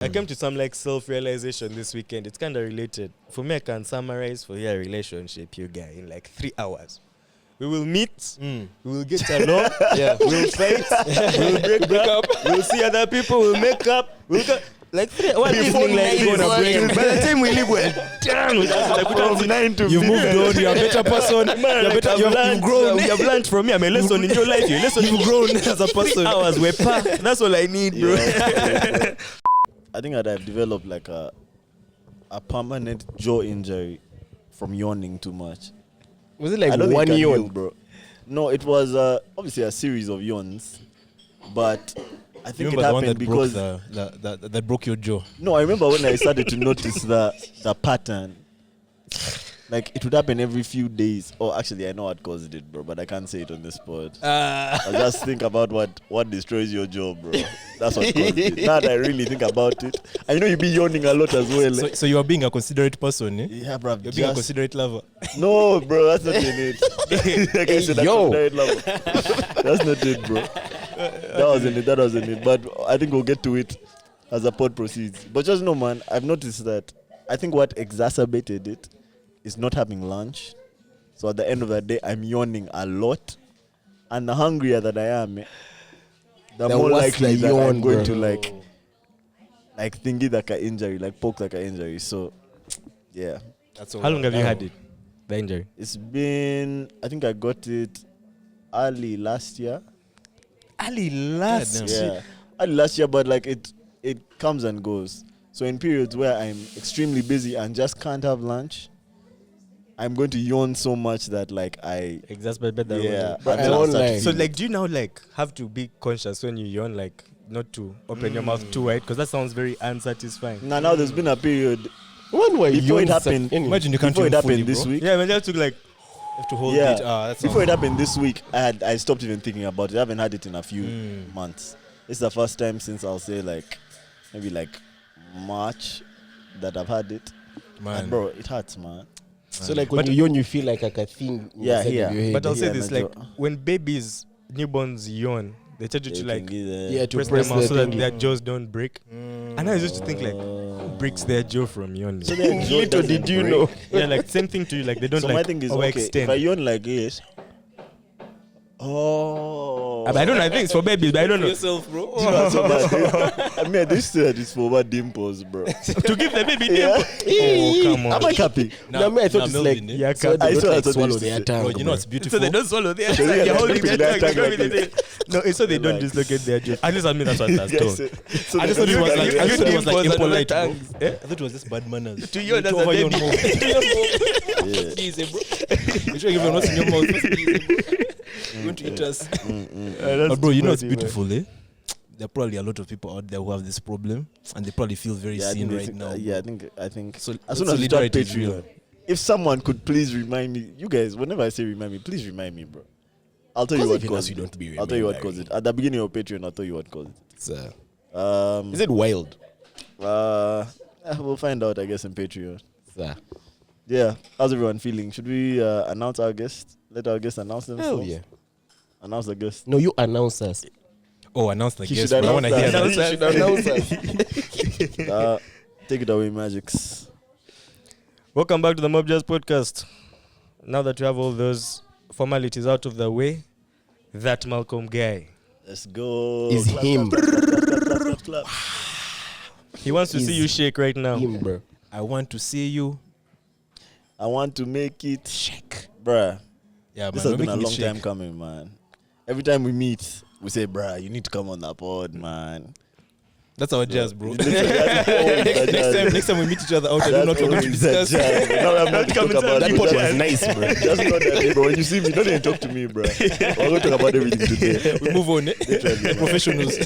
I came to some like self-realization this weekend. It's kind of related. For me, I can summarize for your relationship, you guy, in like 3 hours. We will meet, we will get along, we'll fight, we'll break up, we'll see other people, we'll make up, we'll go. Like 3 hours evening, like gonna break. By the time we leave, we're done with that. Like, from 9 to you've moved on, you're a better person, you've grown. You have learned from me. I'm a lesson in your life. You've grown as a person. 3 hours, we're packed. That's all I need, bro. I think that I've developed like a permanent jaw injury from yawning too much. Was it like I don't one think I yawn, knew, bro? No, it was obviously a series of yawns, but I think it happened because that broke your jaw. No, I remember when I started to notice the pattern. Like it would happen every few days. Oh, actually, I know what caused it, bro, but I can't say it on the spot. I just think about what destroys your jaw, bro. That's what caused it. Now that I really think about it, I know you be yawning a lot as well. So you are being a considerate person, eh? Yeah, bro. You're being a considerate lover. No, bro, that's not in it. Like I said, considerate lover. That's not it, bro. That wasn't it. But I think we'll get to it as the pod proceeds. But just know, man, I've noticed that I think what exacerbated it is not having lunch. So at the end of the day, I'm yawning a lot. And the hungrier that I am, the more likely that I'm going to like thingy like an injury, like poke like an injury. So, yeah. That's all. How long have you had it, the injury? It's been, I think I got it early last year. Early last year? Yeah. Early last year, but like it comes and goes. So in periods where I'm extremely busy and just can't have lunch, I'm going to yawn so much that like I exacerbate that. Yeah. But I won't lie. So like, do you now like have to be conscious when you yawn, like not to open your mouth too wide? Because that sounds very unsatisfying. Now there's been a period when were before it happened. Imagine you can't before it happened fully, this week. Yeah, when I took like have to hold Yeah. it. That's Before it happened this week, I stopped even thinking about it. I haven't had it in a few months. It's the first time since I'll say like maybe like March that I've had it. Man. And bro, it hurts, man. So like when you yawn, you feel like a thing. Yeah, yeah. But I'll say this, like when babies, newborns yawn, they tell you to like to press them out so that their jaws don't break. And I used to think like, who breaks their jaw from yawning? So little did you know? Yeah, like same thing to you, like they don't so like my thing is, okay, if I yawn like this, I don't know, I think it's for babies, but I don't know. yourself, bro. so bad. I mean, this is for what dimples, bro. To give the baby dimple. Oh, come on. Am I happy? No, I thought it's like Yeah, so they I don't saw like that swallow on their this- tongue. Bro, you know it's So beautiful. they don't swallow their So tongue. they You're are holding keeping their their tongue. tongue like this. No, it's so they don't Relax. dislocate their jaw. At least I mean that's what I was Yes, told. so I just they thought it was can- like you I thought it was like dimples and impolite, bro. tongues. I thought it was just bad manners. To you, that's over a your baby. mouth. Yeah. Easy, bro. You sure you've not in your mouth? Easy, bro. You're going to eat us. But bro, you know it's beautiful, eh? There are probably a lot of people out there who have this problem, and they probably feel very Yeah, I seen think they right think- now. Yeah, I think. So As soon as you start solidarity is real. Patreon, if someone could please remind me, you guys, whenever I say remind me, please remind me, bro. I'll tell you what even us, caused you it. don't be I'll tell you what remembering. caused it. At the beginning of Patreon, I'll tell you what caused it. Is it wild? We'll find out, I guess, in Patreon. Sir. Yeah. How's everyone feeling? Should we announce our guest? Let our guest announce themselves? Hell yeah. Announce the guest. No, you announce us. Oh, announce the He guest. should Bro. I want to hear announce that. that. You should announce us. Take it away, Magix. Welcome back to the Mob Jazz Podcast. Now that we have all those formalities out of the way, that Malcolm guy, Let's go. Is him. Clap. he wants to see you shake right now. Him, bro. I want to see you. I want to make it shake. Bruh. Yeah, This man. has been a making it long shake. time coming, man. Every time we meet, we say, bruh, you need to come on the pod, man. That's our jazz, bro. Next Next time we meet each other out, I do not want to discuss. No, I'm not talking about That it. part was nice, bro. Just not that, bro. When you see me, don't even talk to me, bro. We're going to talk about everything today. We move on, eh? Literally, man. Professionals.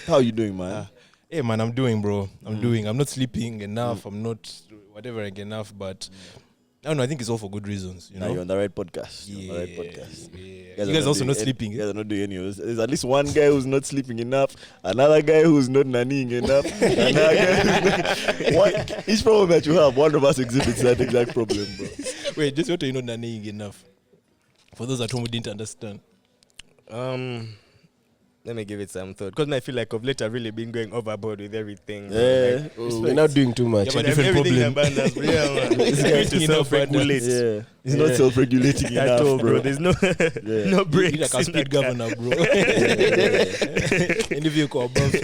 How you doing, man? Hey, man, I'm doing, bro. I'm doing. I'm not sleeping enough. I'm not whatever enough, but I don't know. I think it's all for good reasons, you Now know. you're on the right podcast. Yeah, You're on the right podcast. yeah. You guys are also doing not it- sleeping. You guys are not doing any of this. There's at least one guy who's not sleeping enough, another guy who's not nannying enough, another guy. Each problem that you have, one of us exhibits that exact problem, bro. Wait, just what are you not nannying enough? For those at home who didn't understand. Let me give it some thought. Because I feel like of late I've really been going overboard with everything. Yeah. We're not doing too much. Yeah, but different everything problem. abundance, bro. Yeah, man. This guy Everything to in self-regulate. Yeah. It's not self-regulating At enough, all, bro. There's no Yeah. no You breaks. like a in speed that car. governor, bro. In the vehicle above.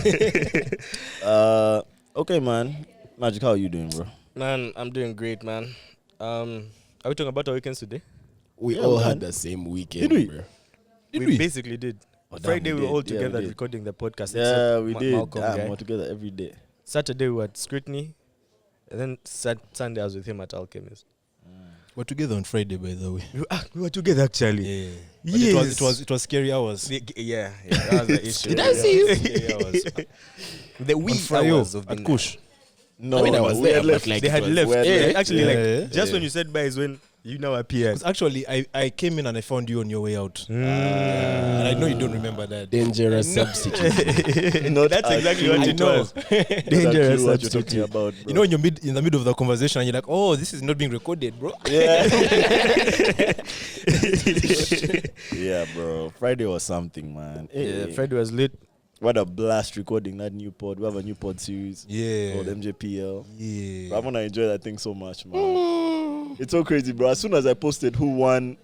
Okay, man. Magic, how are you doing, bro? Man, I'm doing great, man. Are we talking about our weekends today? We Yeah, all man. had the same weekend, Did we? bro. We basically did. Oh, damn, Friday we were did. all Yeah, we together did. recording the podcast. Yeah, except we did. Malcolm guy. We're together every day. Saturday we were at Scrutiny, and then Sunday I was with him at Alchemist. We're together on Friday, by the way. We were together actually. Yeah. But Yes. it was scary hours. Yeah, that was the issue. Did I see you? Scary hours. The wee On Friday hours of the at night. Kush. No, I mean, I was we there, had but left. like They it had was- left. we had Yeah, left. actually, Yeah, like yeah, just yeah. when you said bye is when you now appeared. 'Cause actually, I came in and I found you on your way out. And I know you don't remember that. Dangerous substitute. Not That's a exactly clue. what I it know. was. Not a Dangerous clue what you're talking substitute. about, bro. You know, when you're in the middle of the conversation and you're like, oh, this is not being recorded, bro. Yeah. Yeah, bro. Friday was something, man. Yeah, Hey, Friday was lit. what a blast recording that new pod. We have a new pod series Yeah. called MJPL. Yeah. Bro, I'm gonna enjoy that thing so much, man. It's so crazy, bro. As soon as I posted who won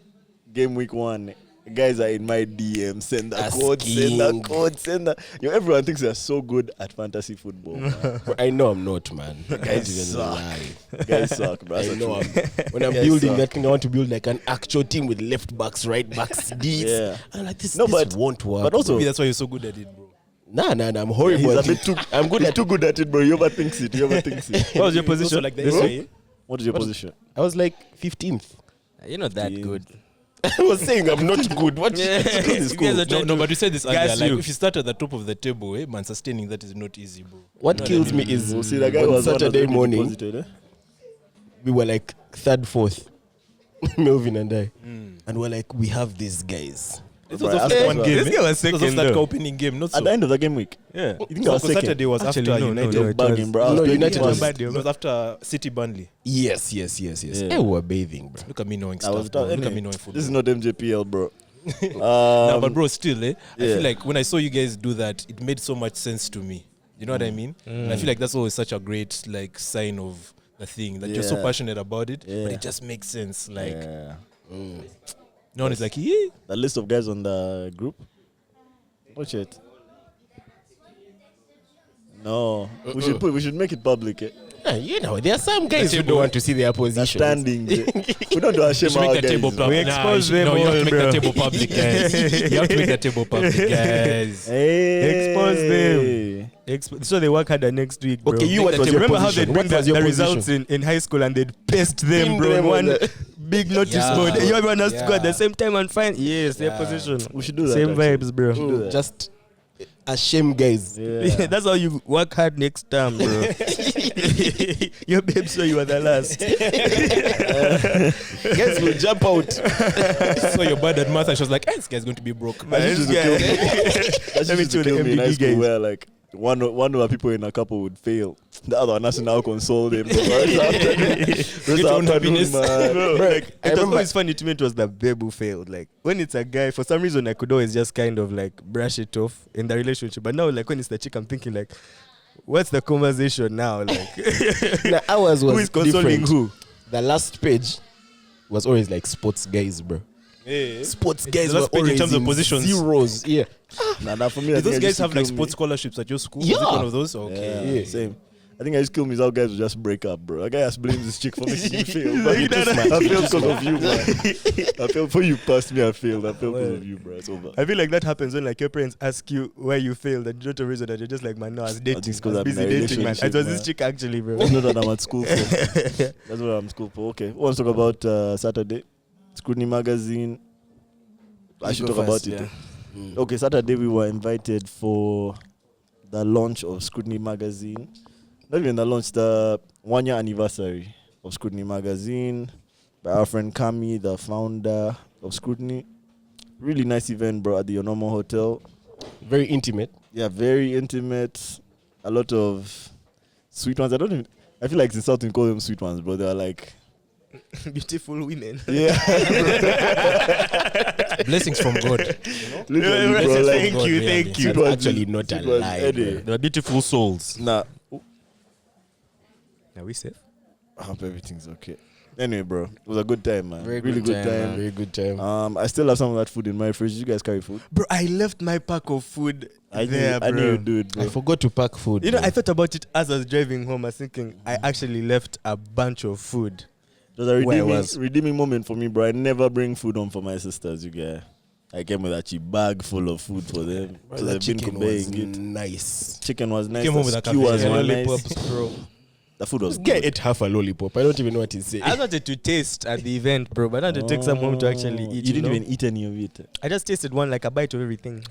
game week 1, guys are in my DM. Send the code, send the code, send the. Yo, everyone thinks they're so good at fantasy football. Man. Bro, I know I'm not, man. Guys Guys even suck. lie. Guys suck, bro. I That's know the truth. when I'm Guys building suck. that thing, I want to build like an actual team with left backs, right backs, Ds. Yeah. I'm like, this, No, this but- won't work. but also- Maybe that's why you're so good at it, bro. nah, I'm horrible. He's a at bit it. too. I'm good he's at too good at it, bro. He overthinks it. He overthinks it. What was your It's also position? like the This SAE. way? What is your position? I was like 15th. You're not that Yeah. good. I was saying I'm not good. What? Yeah. is You cool. guys are No, trying no, to but you said this gas earlier. Like, you. if you start at the top of the table, man, sustaining that is not easy, bro. What No, kills no, me is We'll see. That guy on was Saturday morning, Deposited, eh? we were like third, fourth, Melvin and I, and we're like, we have these guys. This Bro, was I after asked one as game. well. This guy was It was second, after that though. opening game, not so. At the end of the game week. Yeah. You think I was So second? Saturday was Actually, after no, United. no, You're it bugging, was- bro. I was No, playing United it was- twice. It was after City Burnley. Yes. Yeah. Hey, we were bathing, bro. Look at me knowing I was stuff, bro. Look anyway, at me knowing football. This is not MJPL, bro. No, but bro, still, I yeah. feel like when I saw you guys do that, it made so much sense to me. You know what I mean? And I feel like that's always such a great like sign of the thing that you're so Yeah. passionate about it, but Yeah. it just makes sense. Like Yeah. no one is like, yeah. The list of guys on the group. Watch it. No, we should make it public. Eh? Yeah, you know, there are some guys who table- don't want to see their The position. standings. eh. We don't do a You shame should make our the guys. table public. We expose them no, you have to all, make bro. the table public, guys. You have to make the table public, guys. Hey. Expose them. So they work harder next week, bro. Okay, you, what was your Remember how position? they bring What was your the position? results in high school and they'd paste them, Pin bro, them in on one the- big notice Yeah. board. Everyone has to go at Yeah. the same time and find, yes, their Yeah. position. We should do that. Same actually. vibes, bro. do that. Just a shame, guys. Yeah. That's how you work hard next time, bro. Your babe saw you were the last. Guys will jump out. So you're bad at math, and she was like, this guy's going to be broke. Man, That used this to kill guy- me. That Let me used to tell the kill me in high MBD school guys. where like one of the people in a couple would fail. The other one has to now console them. Bro. Rest Get your own afternoon, happiness. man. Bro, Bro, like, I it was remember- always funny to me. It was the babe who failed. Like when it's a guy, for some reason I could always just kind of like brush it off in the relationship. But now, like when it's the chick, I'm thinking like, what's the conversation now? Like, Now, ours was who is consoling different. who? The last page was always like sports guys, bro. Sports guys The were last page in always terms of positions. zeros. Yeah. Nah, for me, I Did think those I guys used to have like kill me. sports scholarships at your school? Yeah. Was it one of those? Okay. Yeah, same. I think I used to kill me is how guys would just break up, bro. A guy has blamed this chick for making me fail. But Like that. I failed because of you, man. I failed for you passed me, I failed. I failed because of you, bro. It's over. I feel like that happens when like your parents ask you why you failed and you don't know the reason that you're just like, man, no, I was dating. it's I 'cause was I'm in busy a dating, man. relationship, It was this man. chick actually, bro. That's not what I'm at school for. That's what I'm at school for. Okay. Who wants to talk about Saturday? Scrutiny Magazine. I should talk about it. Okay, Saturday we were invited for the launch of Scrutiny Magazine. Not even the launch, the 1 year anniversary of Scrutiny Magazine by our friend Kami, the founder of Scrutiny. Really nice event, bro, at the Onomo Hotel. Very intimate. Yeah, very intimate. A lot of sweet ones. I feel like it's insulting to call them sweet ones, bro. They are like Beautiful women. Yeah. Blessings from God. Literally, bro. Like, Thank you, thank you. it was actually not a it was lie, Eddie. They are beautiful souls. Nah. Are we safe? I hope everything's okay. Anyway, bro, it was a good time, man. Very really good time. Very good time. I still have some of that food in my fridge. Did you guys carry food? Bro, I left my pack of food there, I knew bro. you do it, bro. I forgot to pack food. You know, bro. I thought about it as I was driving home. I was thinking, I actually left a bunch of food. It was a Where I was. redeeming moment for me, bro. I never bring food home for my sisters, you guys. I came with a cheap bag full of food for them. Bro, So that they've been chicken was conveying it. nice. Chicken was nice. Came home The with a stew was cafe. one nice. Lollipops, bro. The food was This guy good. ate half a lollipop. I don't even know what he's saying. I wanted to taste at the event, bro, but I had to take some home to actually eat. You didn't know? even eat any of it. I just tasted one, like a bite of everything.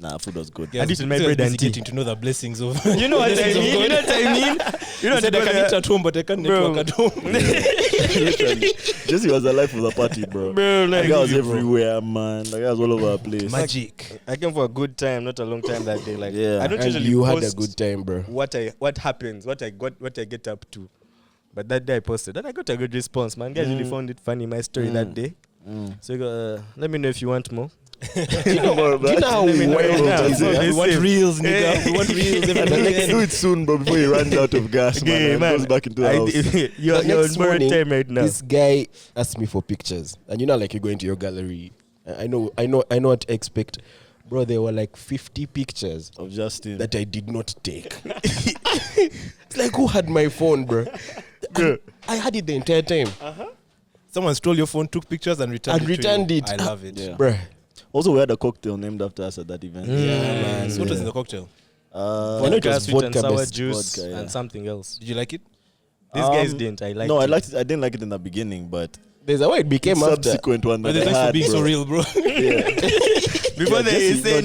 Nah, food was good. I did it in my bread and tea. Getting to know the blessings of. You know what I blessings of mean? God. You know what I mean? You know He said I what can eat at home, but I can't Bro. network at home. Literally. Jesse was the life of the party, bro. Bro, That like, guy was everywhere, man. That guy was all over the place. Magic. I came for a good time, not a long time that day. Like, Yeah. I don't And usually you had a post good time, bro. what happens, what I get up to. But that day I posted, and I got a good response, man. Guys really found it funny, my story that day. So let me know if you want more. You know how Let me know wild now. it is, So yeah? they We want say- reels, nigga. We want reels every And like, do weekend. it soon, bro, before he runs out of gas, man, Okay, and man. goes back into the house. You're The next on borrowed morning, time right now. This guy asked me for pictures, and you know, like you go into your gallery. I know what to expect, bro. There were like 50 pictures Of Justin. that I did not take. It's like, who had my phone, bro? And I had it the entire time, Someone stole your phone, took pictures, and returned it. it. I love it. Yeah. bro. Also, we had a cocktail named after us at that event. Yeah, man. So what was in the cocktail? I know it Vodka, was sweet and sour vodka-based juice, vodka, yeah. and something else. Did you like it? These guys didn't. I liked No, I it. liked it. I didn't like it in the beginning, but There's a way it became after. subsequent one But that I thanks for had, being so bro. real, bro. Before Yeah, they say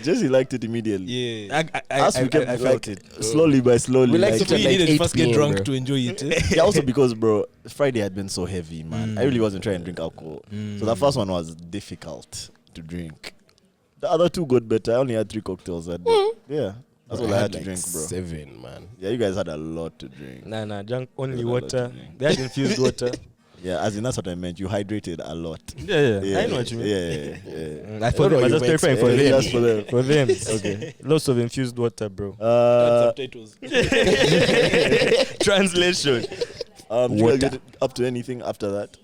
Jesse liked it immediately. Yeah. Us, we kept I like felt it. slowly by slowly. We like like, to We like needed 8 to first get PM, drunk bro. to enjoy it. Eh? yeah, also because, bro, Friday had been so heavy, man. I really wasn't trying to drink alcohol. So the first one was difficult to drink. The other two got better. I only had 3 cocktails that day. Yeah, that's all I had to like drink, bro. 7, man. Yeah, you guys had a lot to drink. Nah, drunk only There's a lot to water. drink. They had infused water. Yeah, as in that's what I meant. You hydrated a lot. Yeah, I know what you mean. Yeah. I thought no, I was you just went clarifying for Yeah, them. that's for them. For them. Okay. Lots of infused water, bro. Subtitles. Translation. Did you guys get up to anything after that?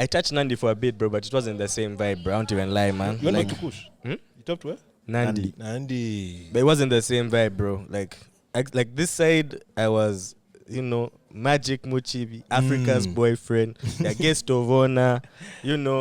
I touched Nandi for a bit, bro, but it wasn't the same vibe, bro. I don't even lie, man. You went Like, back to push? Hmm? You talked where? Nandi. Nandi. But it wasn't the same vibe, bro. Like this side, I was, Magic Muchibi, Africa's boyfriend, the guest of honor,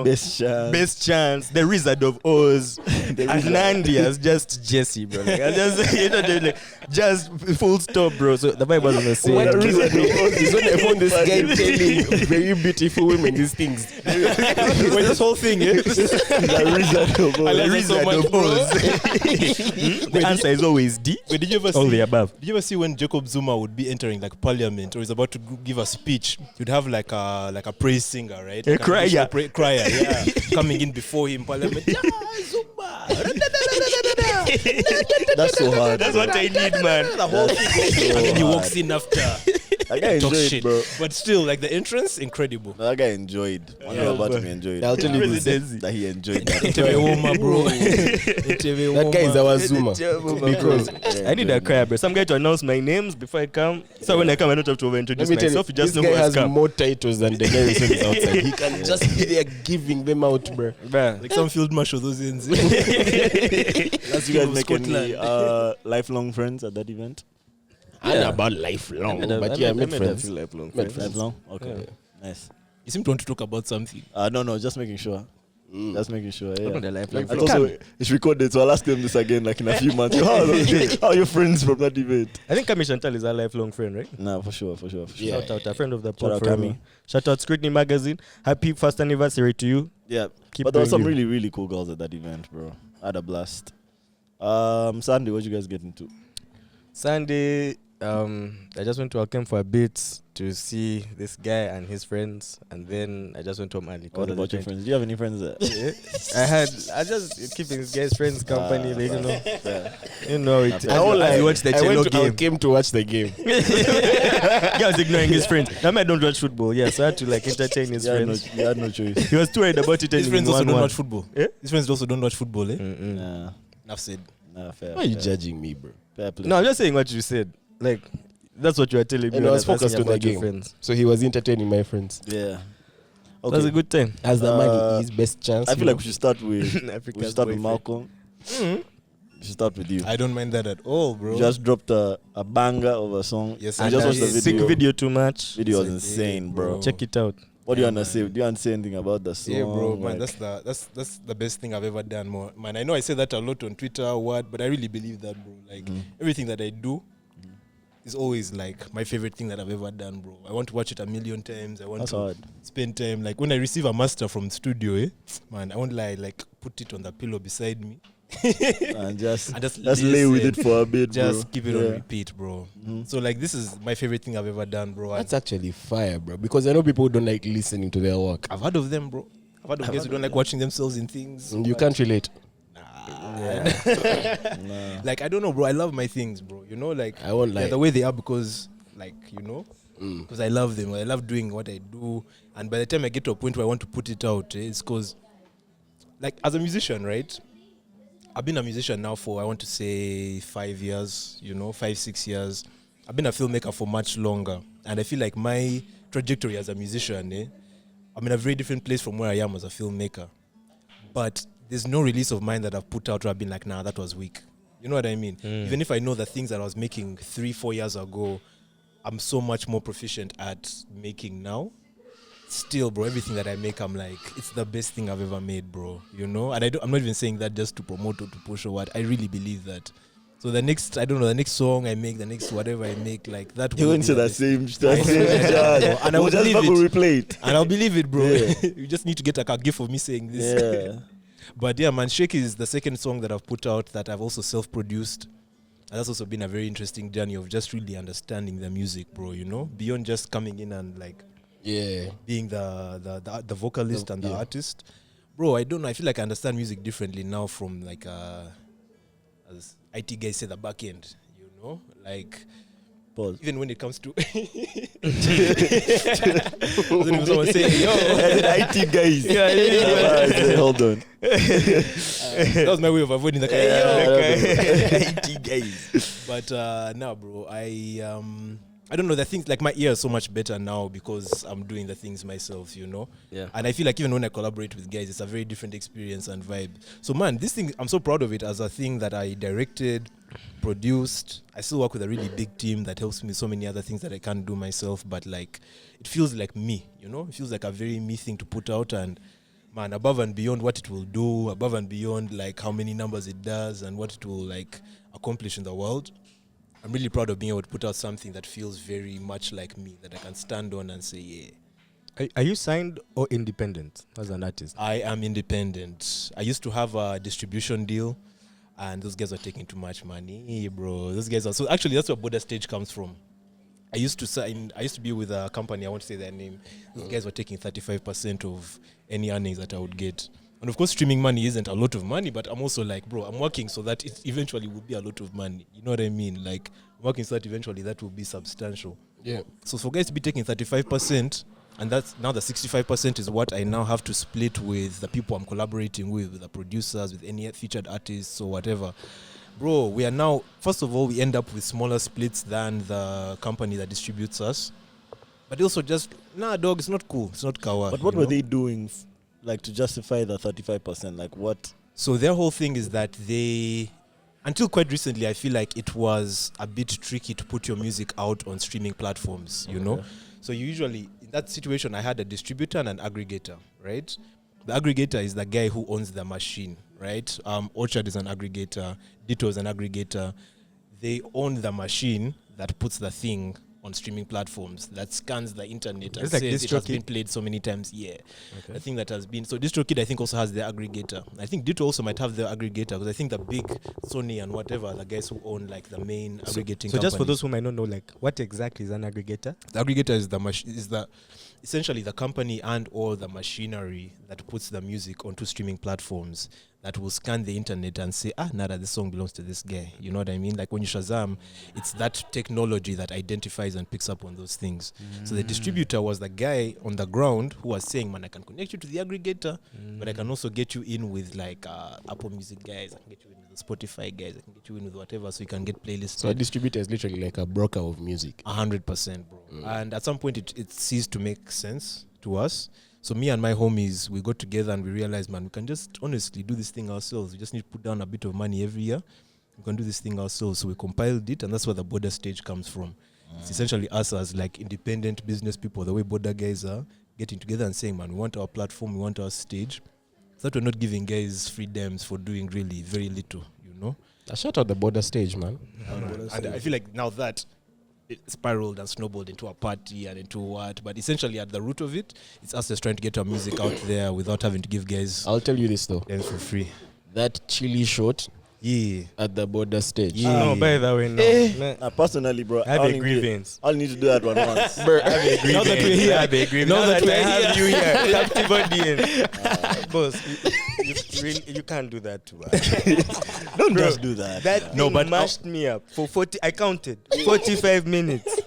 Best chance. best chance, the Wizard of Oz, and Nandi as just Jesse, bro. Like, I just, just full stop, bro. So the vibe wasn't the same. What The reason is when I found this guy telling very beautiful women these things. Wait, this whole thing, eh? The Wizard of Oz. I like The it so Wizard much, of bro. Oz. The answer is always D. Wait, did you ever All see? the above. Did you ever see when Jacob Zuma would be entering like Parliament or is about to give a speech? You'd have like a praise singer, right? A Like crier. additional crier, yeah, coming in before him. Parliament. Yeah, Zuma. That's so hard. That's what I need, man. The whole thing. And then he walks in after. That guy Talk enjoyed, shit, bro. but still, like the entrance, incredible. That guy enjoyed. One thing about him, he enjoyed. I'll tell you this. That he enjoyed that. Entebbe Woma, bro. That guy is our Zuma. Because I need a crier, bro. Some guy to announce my names before I come. So when I come, I don't have to Let introduce me tell you, myself. You just this know guy who has has come. more titles than the guy who is outside. He can just be there giving them out, bro. Bruh. Like some field marshal, those ends. That's you guys Of make any Scotland. lifelong friends at that event? I know about lifelong, but yeah, I made friends. lifelong Made friends. friends. Lifelong? Okay. Nice. You seem to want to talk about something. No, just making sure. Just making sure, yeah. Talking about lifelong And friends. also, it's recorded, so I'll ask them this again, like in a few months. How are your friends from that event? I think Kami Chantal is a lifelong friend, right? Nah, for sure. Yeah. Shout out, a friend of the Shout pod out, forever. Kami. Shout out Scrutiny Magazine. Happy first anniversary to you. Yeah. Keep But there were doing some you. really, really cool girls at that event, bro. I had a blast. Sunday, what you guys get into? Sunday, I just went to Alkem for a bit to see this guy and his friends, and then I just went home early. What about your friends? Do you have any friends there? I just keeping this guy's friends company, like, it. I watched the cello game. I came to watch the game. Guy was ignoring his friends. That man don't watch football. Yeah, so I had to like entertain his friends. You had no choice. He was too worried about it. His friends also don't watch football. Eh? His friends also don't watch football, eh? Nah, Enough said. fair. Why are you judging me, bro? Fair play. No, I'm just saying what you said. Like, that's what you were telling me. And I when was focused on the asking you game. about your friends. So he was entertaining my friends. Yeah. That was a good time. As the money is best chance. I feel like we should start with Africa's Malcolm. We should start with you. I don't mind that at all, bro. You just dropped a banger of a song. Yes, I I just did. watched the Sick video. video too much. Video was It's a insane, dig, bro. bro. Check it out. What do you Yeah, want to man. say? Do you want to say anything about the song? Yeah, bro, man, Like, that's the best thing I've ever done, man. I know I say that a lot on Twitter or what, but I really believe that, bro. Like everything that I do is always like my favorite thing that I've ever done, bro. I want to watch it a million times. I want That's to hard. spend time. Like when I receive a master from the studio, man, I won't lie, like put it on the pillow beside me. and just And just lay with listen. it for a bit, Just bro. keep it Yeah. on repeat, bro. So like this is my favorite thing I've ever done, bro. And That's actually fire, bro. Because I know people don't like listening to their work. I've heard of them, bro. I've heard of guys who don't like watching themselves in things. You can't relate. Nah. Like I don't know, bro. I love my things, bro. You know, like I won't they're lie. the way they are because, like, because I love them. I love doing what I do, and by the time I get to a point where I want to put it out, it's because, like, as a musician, right? I've been a musician now for I want to say 5 years. 5-6 years. I've been a filmmaker for much longer, and I feel like my trajectory as a musician, I'm in a very different place from where I am as a filmmaker. But there's no release of mine that I've put out where I've been like, nah, that was weak. You know what I mean? Even if I know the things that I was making 3-4 years ago, I'm so much more proficient at making now. Still, bro, everything that I make, I'm like, it's the best thing I've ever made, bro. And I'm not even saying that just to promote or to push or what. I really believe that. So the next song I make, the next whatever I make, like that. He will went be to the that best. same I swear, jazz. and I will just believe fucking it. replay it. And I'll believe it, bro. Yeah. You just need to get a gift of me saying this. Yeah. But yeah, man, Shake is the second song that I've put out that I've also self-produced. And that's also been a very interesting journey of just really understanding the music, bro, beyond just coming in and like being the vocalist and the artist. Bro, I don't know. I feel like I understand music differently now from like as IT guys say, the back end, like Pause. even when it comes to someone say, yo, IT guys. Hold on. that was my way of avoiding the IT guys. But now, bro, I don't know. The things like my ear is so much better now because I'm doing the things myself, Yeah. And I feel like even when I collaborate with guys, it's a very different experience and vibe. So, man, this thing, I'm so proud of it as a thing that I directed, produced. I still work with a really big team that helps me with so many other things that I can't do myself. But like, it feels like me, It feels like a very me thing to put out, and man, above and beyond what it will do, above and beyond like how many numbers it does and what it will like accomplish in the world. I'm really proud of being able to put out something that feels very much like me, that I can stand on and say, yeah. Are you signed or independent as an artist? I am independent. I used to have a distribution deal, and those guys are taking too much money, bro. Those guys are so. Actually, that's where Border Stage comes from. I used to be with a company. I won't say their name. Those guys were taking 35% of any earnings that I would get. And of course, streaming money isn't a lot of money, but I'm also like, bro, I'm working so that it eventually will be a lot of money. You know what I mean? Like, I'm working so that eventually that will be substantial. Yeah. So for guys to be taking 35%, and that's now the 65% is what I now have to split with the people I'm collaborating with the producers, with any featured artists or whatever. Bro, we are now, first of all, we end up with smaller splits than the company that distributes us. But also just, nah, dog, it's not cool. It's not kawa. But what were they doing, like, to justify the 35%? Like, what? So their whole thing is that until quite recently, I feel like it was a bit tricky to put your music out on streaming platforms, So usually, in that situation, I had a distributor and an aggregator, right? The aggregator is the guy who owns the machine, right? Orchard is an aggregator. Ditto is an aggregator. They own the machine that puts the thing on streaming platforms that scans the internet and It's like says it has DistroKid. been played so many times. Yeah, Okay. I think that has been. So DistroKid, I think, also has the aggregator. I think Ditto also might have the aggregator because I think the big Sony and whatever, the guys who own like the main aggregating So just for companies. those who might not know, like, what exactly is an aggregator? The aggregator is the essentially the company and or the machinery that puts the music onto streaming platforms that will scan the internet and say, Nada, this song belongs to this guy. You know what I mean? Like when you Shazam, it's that technology that identifies and picks up on those things. So the distributor was the guy on the ground who was saying, man, I can connect you to the aggregator, but I can also get you in with like Apple Music guys, I can get you in with the Spotify guys, I can get you in with whatever, so you can get playlists. So a distributor is literally like a broker of music. 100%, bro. And at some point, it ceased to make sense to us. So me and my homies, we got together and we realized, man, we can just honestly do this thing ourselves. We just need to put down a bit of money every year. We can do this thing ourselves. So we compiled it, and that's where the Border stage comes from. It's essentially us as like independent business people, the way Border guys are, getting together and saying, man, we want our platform, we want our stage. So that we're not giving guys freedoms for doing really very little, you know? I shout out the Border stage, man. And I feel like now that it spiraled and snowballed into a party and into what, but essentially at the root of it, it's us just trying to get our music out there without having to give guys I'll tell you this though. dance for free. That chili shot Yeah. at the Border stage. Yeah. No, by the way, no. Man, Personally, bro, I have a only grievance. I'll need to do that one once. I have a grievance. Now that we're here, I have a grievance. now Now that that we're I have here. you here, captive audience. Boss, you can't do that to us. Don't Bro, just do that. That No, thing but mashed me up for 40. I counted 45 minutes.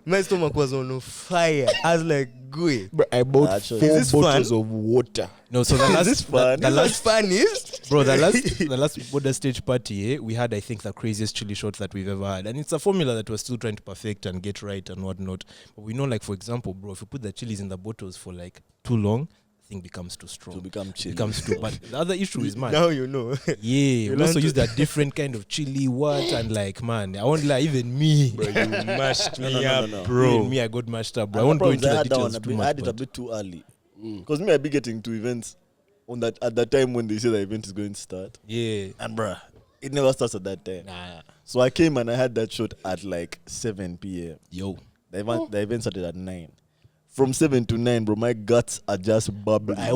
My stomach was on fire. I was like, "Gui." Bro, I bought Actually. 4 Is this bottles fun? of water. No, so the last, this fun? the Last last, fun is, bro, the last Border stage party, we had, I think, the craziest chili shot that we've ever had, and it's a formula that we're still trying to perfect and get right and whatnot. But we know, like for example, bro, if you put the chilies in the bottles for like too long, the thing becomes too strong. to become chill. Becomes too. But the other issue is, man, now you know. yeah, we learn also to- use that different kind of chili, what, and like, man, I won't lie, even me, Bro, you mashed me no, up, no. bro. even me, I got mashed up, bro. I And won't the go problem into is I the had that one details a too bit- I much. had it a But bit too early. Because me, I be getting to events on that at that time when they say the event is going to start. yeah, And bruh, it never starts at that time. nah, So I came and I had that shot at like 7 p.m. yo, The event started at 9. From 7 to 9, bro, my guts are just bubbling. I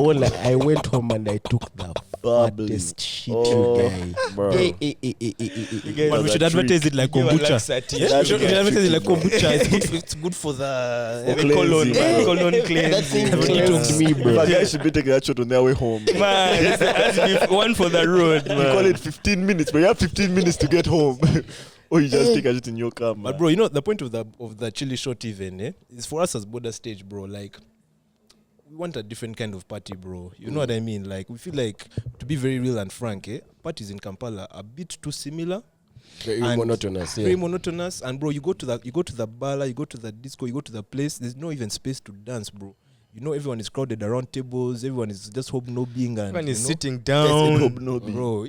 went home and I took the Bubbling. fattest shit, Oh, you guy. bro. guys but are we should a advertise trick. it like You are kombucha. laxative. Yeah, we should That's advertise it like tricky, bro. kombucha. It's good for the For Colon, cleansing. colon That cleansing. thing What you cleansed me, If bro. a guy should be taking that shot on their way home. Man, that's one for the road, You call man. it 15 minutes, but you have 15 minutes to get home. Or you just take a shit in your car, man. But bro, you know the point of the chili shot even is for us as Border stage, bro. Like we want a different kind of party, bro. You know what I mean? Like we feel like, to be very real and frank, parties in Kampala are a bit too similar. Very And monotonous, Very yeah. monotonous. And bro, you go to the bar, you go to the disco, you go to the place. There's no even space to dance, bro. You know, everyone is crowded around tables. Everyone is just hobnobbing and Everyone is you know, sitting Yes, down. in Hobnobbing. bro.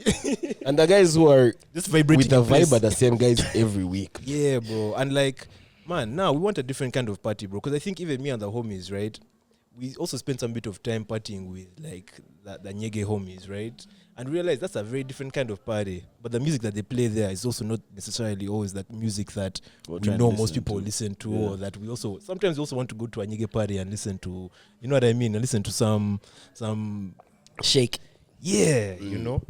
And the guys who are Just vibrating with the in place. vibe are the same guys every week. Yeah, bro. And like, man, now we want a different kind of party, bro. Because I think even me and the homies, right? We also spent some bit of time partying with like the Nyege homies, right? And realize that's a very different kind of party. But the music that they play there is also not necessarily always that music that We're we trying know to most listen people to. listen to, Yeah. or that we also sometimes we also want to go to a Nyege party and listen to, you know what I mean? And listen to some Shake. yeah, you know.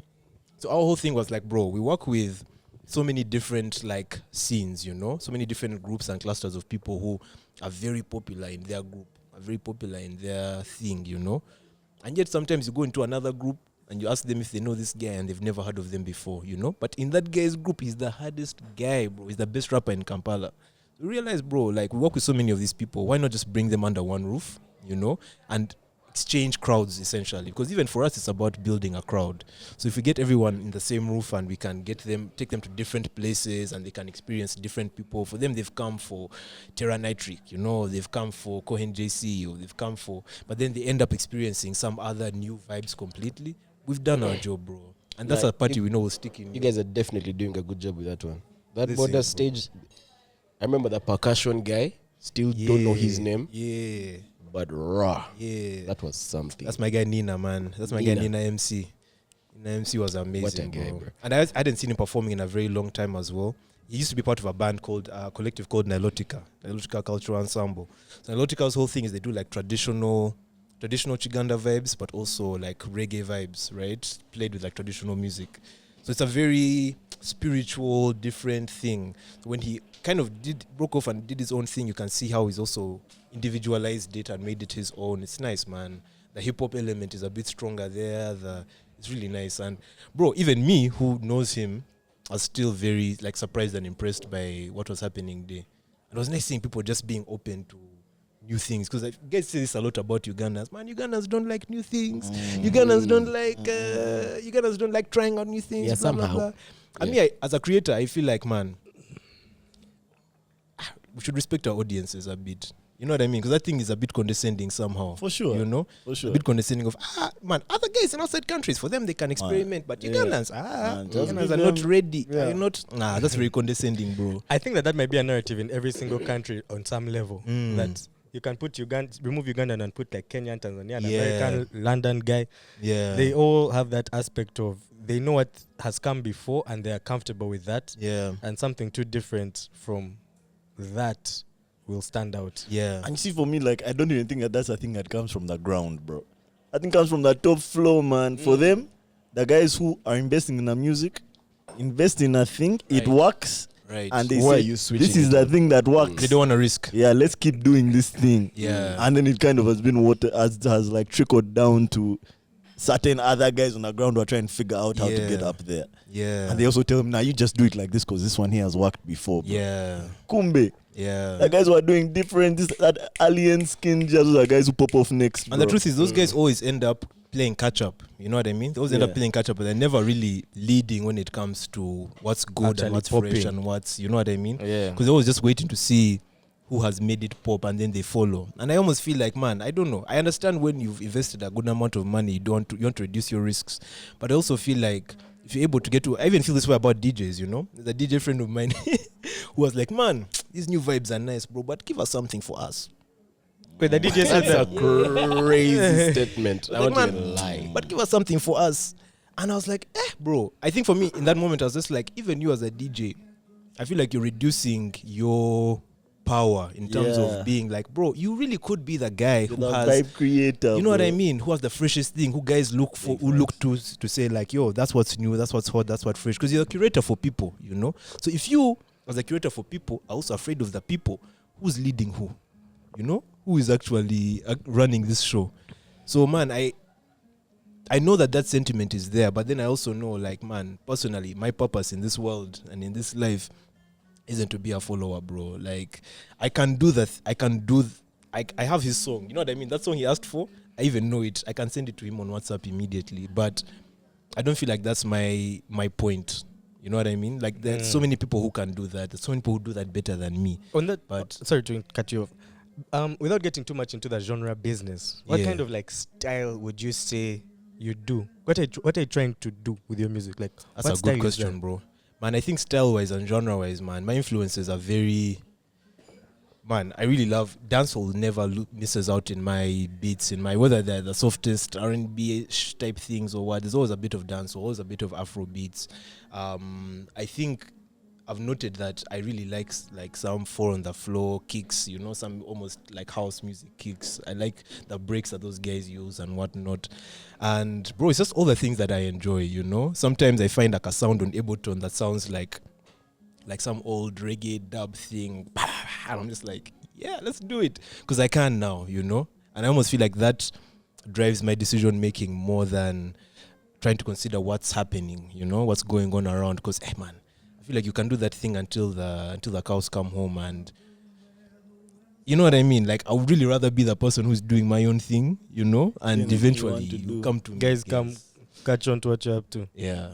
So our whole thing was like, bro, we work with so many different like scenes, you know, so many different groups and clusters of people who are very popular in their group, are very popular in their thing, you know. And yet sometimes you go into another group and you ask them if they know this guy and they've never heard of them before, you know. But in that guy's group, he's the hardest guy, bro. He's the best rapper in Kampala. You realize, bro, like we work with so many of these people. Why not just bring them under one roof, you know, and exchange crowds essentially? Because even for us, it's about building a crowd. So if we get everyone in the same roof and we can get them, take them to different places and they can experience different people. For them, they've come for Terra Nitric, you know, they've come for Cohen JC, or they've come for, but then they end up experiencing some other new vibes completely. We've done our job, bro. And that's Like, a party we know will stick in. You guys are definitely doing a good job with that one. That This Border is, bro. stage, I remember the percussion guy. Still don't know his name, Yeah, but raw. yeah. That was something. That's my guy Nina, man. That's my guy Nina. Nina MC. Nina MC was amazing, What a guy, bro. And I hadn't seen him performing in a very long time as well. he used to be part of a band called collective called Nilotica Cultural Ensemble. So Nilotica's whole thing is they do like traditional Chiganda vibes, but also like reggae vibes, right? Played with like traditional music. So it's a very spiritual, different thing. When he kind of broke off and did his own thing, you can see how he's also individualized it and made it his own. It's nice, man. The hip hop element is a bit stronger there. It's really nice. And bro, even me who knows him, I was still very like surprised and impressed by what was happening there. And it was nice seeing people just being open to new things, because I guys say this a lot about Ugandans. Man, Ugandans don't like new things. Ugandans don't like trying out new things. Yeah, blah, blah, somehow. blah. And me, as a creator, I feel like, man, we should respect our audiences a bit. You know what I mean? Because that thing is a bit condescending somehow. For sure. You know? For sure. A bit condescending of, man, other guys in outside countries, for them, they can experiment. But Ugandans, just Ugandans give are not them- ready. yeah. Are not? Nah, that's very condescending, bro. I think that might be a narrative in every single country on some level. That you can put remove Ugandan and put like Kenyan, Tanzanian, American, London guy. Yeah. They all have that aspect of they know what has come before and they are comfortable with that. Yeah. And something too different from that will stand out. Yeah. And you see, for me, like, I don't even think that that's a thing that comes from the ground, bro. I think it comes from the top floor, man. For them, the guys who are investing in the music, invest in a thing, it works, Right. and they Why are say, you switching this is it the up? thing that works. They don't want to risk. Yeah, let's keep doing this thing. Yeah. And then it kind of has been has like trickled down to certain other guys on the ground who are trying to figure out how to get up there. Yeah. And they also tell him, now you just do it like this because this one here has worked before. Bro. Yeah. Kumbe. Yeah. The guys who are doing different, that alien skin jazz, those are guys who pop off next. And the truth is, those guys always end up playing catch up. You know what I mean? They always end up playing catch up, but they're never really leading when it comes to what's good Actually and what's popping. fresh and what's, you know what I mean? Yeah. Because they're always just waiting to see who has made it pop and then they follow. And I almost feel like, man, I don't know. I understand when you've invested a good amount of money, you want to reduce your risks. But I also feel like if you're able to get to, I even feel this way about DJs, you know? There's a DJ friend of mine who was like, man, these new vibes are nice, bro, but give us something for us. Wait, the DJ said That's that. a crazy statement. I Like, won't man, even lie. but give us something for us. And I was like, bro. I think for me, in that moment, I was just like, even you as a DJ, I feel like you're reducing your power in terms of being like, bro, you really could be the guy who the has, vibe creator. you know what bro. I mean? Who has the freshest thing, who guys look for, who look to say like, yo, that's what's new, that's what's hot, that's what's fresh. Because you're a curator for people, you know? So if you, as a curator for people, are also afraid of the people, who's leading who? You know? Who is actually running this show? So, man, I know that sentiment is there, but then I also know, like, man, personally, my purpose in this world and in this life isn't to be a follower, bro. Like, I can do that. I have his song. You know what I mean? That song he asked for, I even know it. I can send it to him on WhatsApp immediately. But I don't feel like that's my point. You know what I mean? Like, there's so many people who can do that. There's so many people who do that better than me. On that, But sorry to cut you off. Without getting too much into the genre business, what kind of like style would you say you do? What are you trying to do with your music? Like, that's what a style good is that? question, bro. Man, I think style-wise and genre-wise, man, my influences are very... Man, I really love... Dancehall never misses out in my beats, in my... Whether they're the softest R&B type things or what, there's always a bit of dancehall, always a bit of Afro beats. I think I've noted that I really like some 4 on the floor kicks, you know, some almost like house music kicks. I like the breaks that those guys use and whatnot. And bro, it's just all the things that I enjoy, you know. Sometimes I find like a sound on Ableton that sounds like some old reggae dub thing, and I'm just like, yeah, let's do it, because I can now, you know. And I almost feel like that drives my decision making more than trying to consider what's happening, you know, what's going on around. Because man, I feel like you can do that thing until the cows come home, and you know what I mean. Like, I would really rather be the person who's doing my own thing, you know, and eventually you come to me, Guys come catch on to what you're up to. Yeah.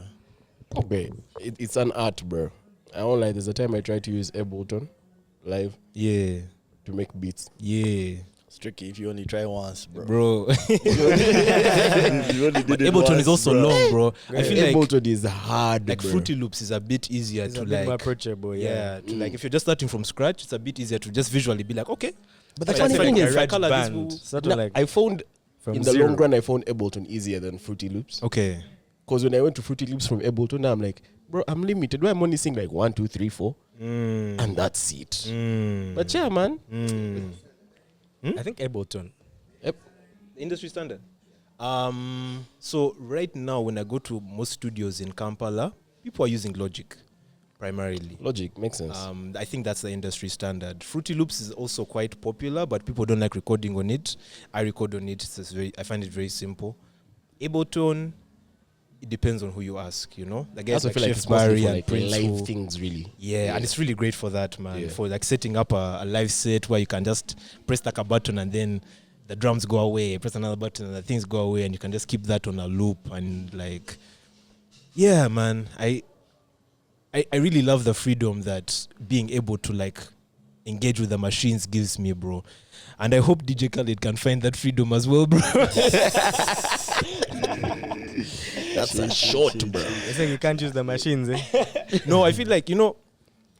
Okay, it's an art, bro. I won't lie. There's a time I tried to use Ableton live Yeah. to make beats. Yeah. It's tricky if you only try once, bro. Bro. You only did But it Ableton once, is also bro. long, bro. I feel like Ableton is hard, like bro. Fruity Loops is a bit easier It's to a bit more like, approachable. yeah, to like if you're just starting from scratch, it's a bit easier to just visually be like, okay. But the Like, funny it's thing like is, a color red this band, will- sort no, of like I found from in the zero. long run, I found Ableton easier than Fruity Loops. Okay. Because when I went to Fruity Loops from Ableton, now I'm like, bro, I'm limited. Why I'm only seeing like 1, 2, 3, 4, and that's it. But yeah, man. I think Ableton. Yep. Industry standard. So right now, when I go to most studios in Kampala, people are using Logic primarily. Logic makes sense. I think that's the industry standard. Fruity Loops is also quite popular, but people don't like recording on it. I record on it. I find it very simple. Ableton, it depends on who you ask, you know. I guess I like feel like Chef it's mostly Barry for and like Prince live who- things, really. Yeah, and it's really great for that, man. Yeah. For like setting up a live set where you can just press like a button and then the drums go away, press another button and the things go away, and you can just keep that on a loop. And like, yeah, man, I really love the freedom that being able to like engage with the machines gives me, bro. And I hope DJ Khaled can find that freedom as well, bro. That's a short, bro. I think you can't use the machines, eh? No, I feel like, you know,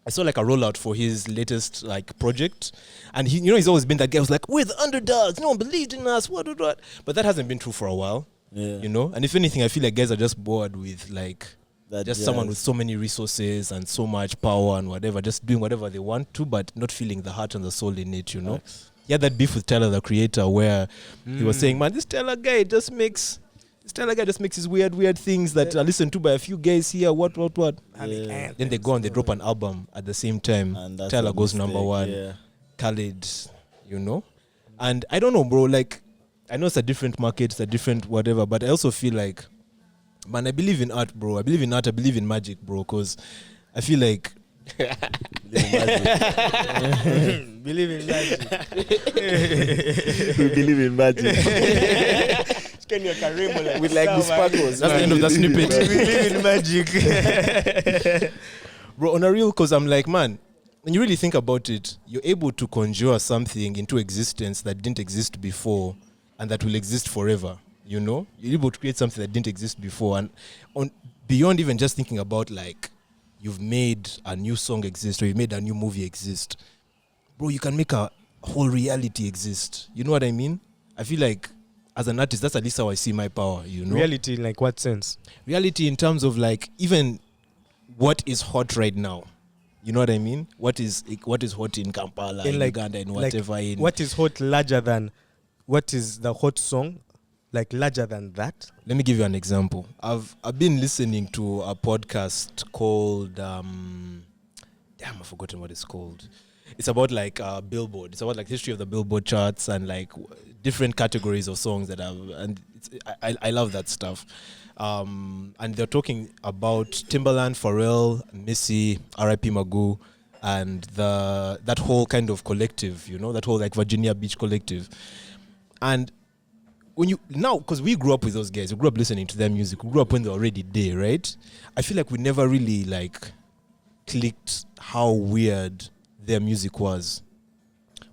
I saw like a rollout for his latest like project, and he, you know, he's always been that guy who's like, we're the underdogs, no one believed in us, what. But that hasn't been true for a while, you know. And if anything, I feel like guys are just bored with like just someone with so many resources and so much power and whatever, just doing whatever they want to, but not feeling the heart and the soul in it, you know. He had that beef with Tyler, the creator, where he was saying, man, this Tyler guy just makes his weird things that are listened to by a few guys here, what. Yeah. Then they go and they drop an album at the same time. And that's Tyler a goes mistake, number one. yeah. Khaled, you know? And I don't know, bro. Like, I know it's a different market, it's a different whatever, but I also feel like, man, I believe in art, bro. I believe in art, I believe in magic, bro. Because I feel like... Believe in magic. We believe in magic. With like the sparkles. That's the end of the snippet. Believe in magic. Bro, on a real, because I'm like, man, when you really think about it, you're able to conjure something into existence that didn't exist before and that will exist forever, you know? You're able to create something that didn't exist before. And beyond even just thinking about, like, you've made a new song exist or you've made a new movie exist, bro, you can make a whole reality exist. You know what I mean? I feel like, as an artist, that's at least how I see my power, you know? Reality in like what sense? Reality in terms of like even what is hot right now. You know what I mean? What is hot in Kampala, in like, Uganda, and like whatever. what is hot larger than what is the hot song? Like larger than that? Let me give you an example. I've been listening to a podcast called damn, I've forgotten what it's called. It's about like Billboard. It's about like history of the Billboard charts and like different categories of songs that have, and I love that stuff. And they're talking about Timbaland, Pharrell, Missy, R.I.P. Magoo, and that whole kind of collective, you know, that whole like Virginia Beach collective. And when you now, because we grew up with those guys, we grew up listening to their music, we grew up when they were already there, right? I feel like we never really like clicked how weird their music was.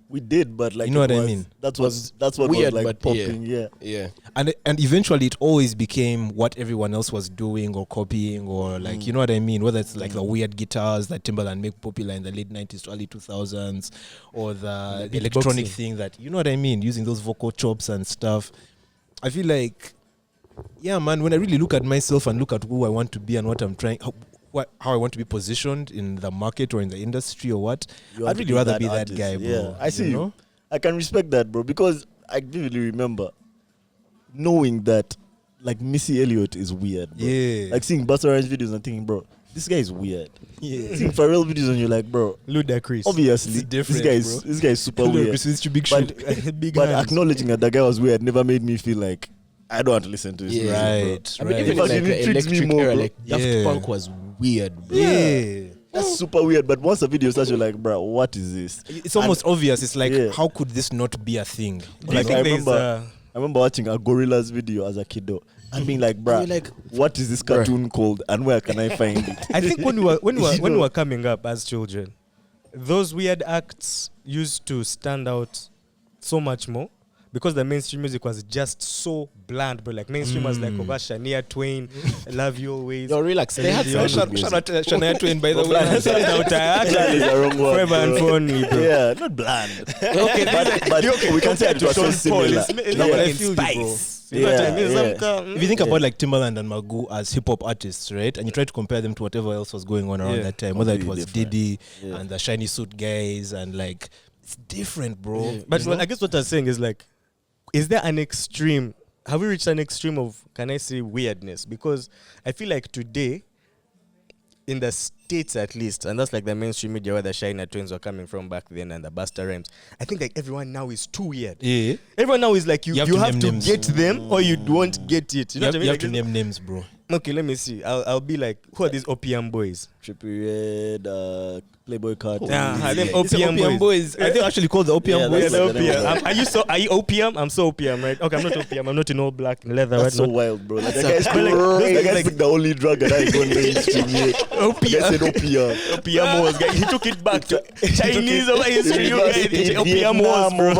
We did, but like, You know what I was- mean? That's what weird, was like but popping. Yeah. Yeah. And eventually it always became what everyone else was doing or copying or like, you know what I mean? Whether it's like the weird guitars that Timbaland made popular in the late 90s to early 2000s or the electronic beatboxing thing that, you know what I mean? Using those vocal chops and stuff. I feel like, yeah, man, when I really look at myself and look at who I want to be and what I'm trying, how I want to be positioned in the market or in the industry or what, You I'd want to really rather that be that artist. guy, bro. Yeah, I see you. know? I can respect that, bro, because I vividly remember knowing that like Missy Elliott is weird, bro. Yeah. Like seeing Busta Rhymes videos and thinking, bro, this guy is weird. Yeah. Seeing Pharrell videos and you're like, bro, Ludacris. obviously It's different, this guy is super weird. Big But, Big but hands. acknowledging that the guy was weird never made me feel like I don't want to listen to this music, bro. Right. I mean, even In fact, like it the intrigues me electric more, era, bro. like Daft Yeah. Punk was weird, bro. Yeah. That's super weird. But once the video starts, you're like, bro, what is this? It's almost obvious. It's like, Yeah. how could this not be a thing? Do you Like, think I there's remember watching a Gorillaz video as a kiddo and being like, bruh, you're like, what is this cartoon called and where can I find it? I think when we You know. were coming up as children, those weird acts used to stand out so much more because the mainstream music was just so bland, bro. Like mainstream was like over Shania Twain, Love You Always. no, relax. They had Celine some Dion. good music. Shania Twain, by the way. Bland is the wrong word, Forever and bro. fondly, bro. Yeah, not bland. Okay, but we can say it was so similar. No, but I Yeah. feel you, bro. artists. You know what I mean? If you think about like Timbaland and Magoo as hip hop artists, right, and you try to compare them to whatever else was going on around that time, whether it was Diddy and the shiny suit guys, and like it's different, bro. But I guess what I'm saying is like, is there an extreme? Have we reached an extreme of, can I say, weirdness? Because I feel like today, in the States at least, and that's like the mainstream media where the Shiner twins were coming from back then and the Busta Rhymes, I think like everyone now is too weird. Yeah. Everyone now is like, you have to names. get them or you won't get it. You know what I mean? You Like, have to name names, bro. okay, let me see. I'll be like, who are these OPM boys? Trippie Red, Playboy Carter. Them It's the OPM boys. I think actually called the OPM Yeah, boys. that's The OPM. Are you OPM? I'm so OPM, right? Okay, I'm not OPM. I'm not in all black and leather. That's right? so wild, bro. Like, that That's guy's but like, those that guys guy's like- like the only drug that I gone mainstream yet. That said opium. OPM was guy. He took it back to Chinese over history. You guys, OPM was, bro.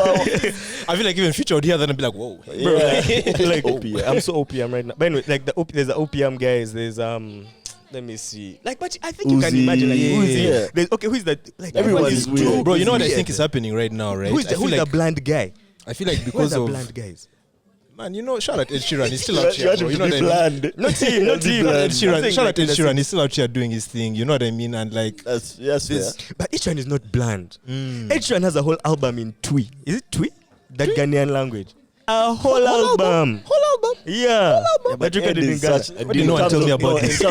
I feel like even Future would hear that and be like, whoa. Like OPM. I'm so OPM right now. But anyway, like there's the OPM guys. There's let me see. Like, but I think you can Uzi. imagine like Uzi. Yeah. There's, okay, who is that? Like Everyone everyone is weird. too Bro, you know what I weird. think is happening right now, right? Who's I feel the like bland guy? I feel like Who's because the of bland guys? man, you know, shout out Ed Sheeran, he's still You out want here, him bro. You to know be what I mean? bland. Not him, not him. Ed I'm Sheeran, saying, shout like, out Ed in the Sheeran, he's still out here doing his thing. You know what I mean? And like That's this, fair. But Ed Sheeran is not bland. Ed Sheeran has a whole album in Twi. Is it Twi? That Ghanaian language. A whole album. Yeah. But you Ed can in is Ghana. such- What do you know and tell me about in this?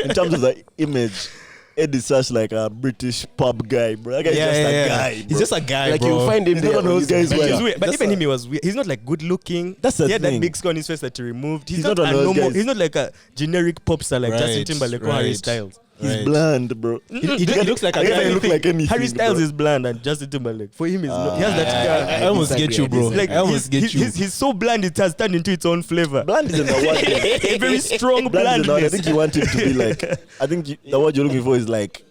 in terms of the image, Ed is such like a British pub guy, bro. That guy is just a guy. He's bro. just a guy, Like bro. you find him He's there. not one of those guys But where he's weird. But that's even a- him, he was weird. He's not like good looking. That's the he had that thing. big scar on his face that he removed. He's, He's not, not one a of those normal. guys. He's not like a generic pop star like Justin Right, Timberlake or Harry right. Styles. He's Right. bland, bro. He looks like a I guess guy. I look like anything. Harry Styles bro. is bland and Justin Timberlake. For him, is not. He has that scar. I almost get you, bro. Like I almost get you. he's so bland it has turned into its own flavor. Bland isn't the word. A very strong Bland is not. I blandness. think you want him to be like. I think the word you're looking for is like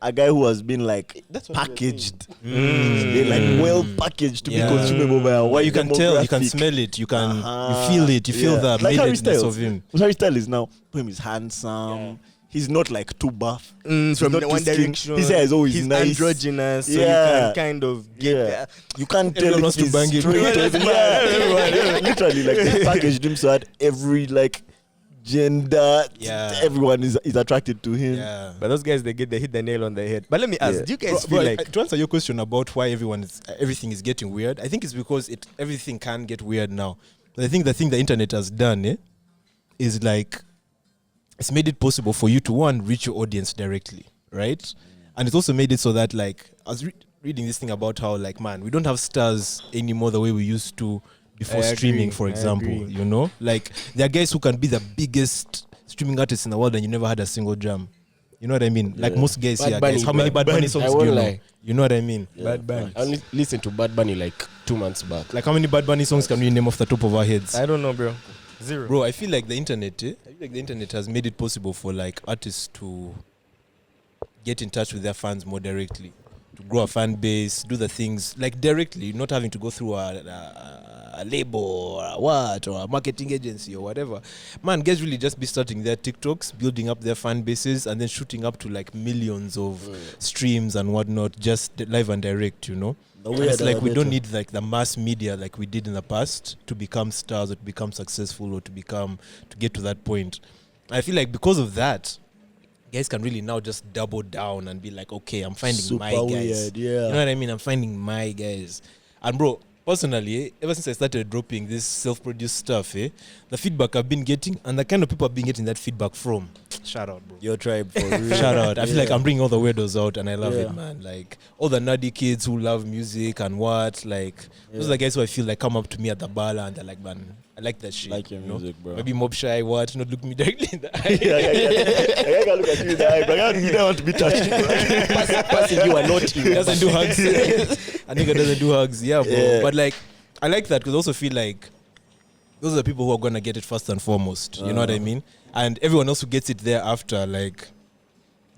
a guy who has been like packaged. They're like well packaged to Yeah. be consumable by a Well, wide you can tell, you can demographic. smell it, you can Uh-huh. you feel it, you feel the like Harry maidenness Styles. of him. But Harry Styles is now. Him is handsome. He's not like too buff. From He's the not One too skinny. Direction. His hair is always he's nice. androgynous, so you Yeah. can kind of get there. You can't tell Everyone if wants to he's bang it. straight or Everyone if- wants to yeah. Literally, like they packaged him so that every like gender, Yeah. everyone is attracted to him. Yeah. But those guys, they hit the nail on the head. But let me ask, Yeah. do you guys Bro, feel like to answer your question about why everything is getting weird, I think it's because everything can get weird now. But I think the thing the internet has done is like it's made it possible for you to reach your audience directly, right? And it's also made it so that like I was reading this thing about how like man, we don't have stars anymore the way we used to before I agree, streaming, for I example. agree. You know, like there are guys who can be the biggest streaming artists in the world and you never had a single jam. You know what I mean? Like most guys Bad here, Bunny, guys. How many Bad Bad Bunny Bunny. songs I do you won't know? lie. You know what I mean? Bad Bunny? I only listened to Bad Bunny like 2 months back. Like how many Bad Bunny songs can we name off the top of our heads? I don't know, bro. Zero. Bro, I feel like the internet has made it possible for like artists to get in touch with their fans more directly, to grow a fan base, do the things like directly, not having to go through a label or a what or a marketing agency or whatever. Man, guys really just be starting their TikToks, building up their fan bases, and then shooting up to like millions of streams and whatnot, just live and direct, you know. The And way it's that like I we bet don't you- need like the mass media like we did in the past to become stars or to become successful or to get to that point. I feel like because of that, guys can really now just double down and be like, okay, I'm finding Super my guys. weird, yeah. You know what I mean? I'm finding my guys. And bro, personally, ever since I started dropping this self-produced stuff, the feedback I've been getting and the kind of people I've been getting that feedback from, shout out, bro. Your tribe for real. Shout out. I feel like Yeah. I'm bringing all the weirdos out and I love Yeah. it, man. Like all the nerdy kids who love music and what, like those are the guys who I feel like come up to me at the bar and they're like, man, I like that shit. Like your you know? music, bro. Maybe mob shy, what, not look me directly in the eye. I can't look at you in the eye, but you don't want to be touched. Passing you a note. He doesn't do hugs. A nigga doesn't do hugs. Yeah, bro. Yeah. But like, I like that because I also feel like those are the people who are gonna get it first and foremost. You know what I mean? And everyone else who gets it thereafter, like,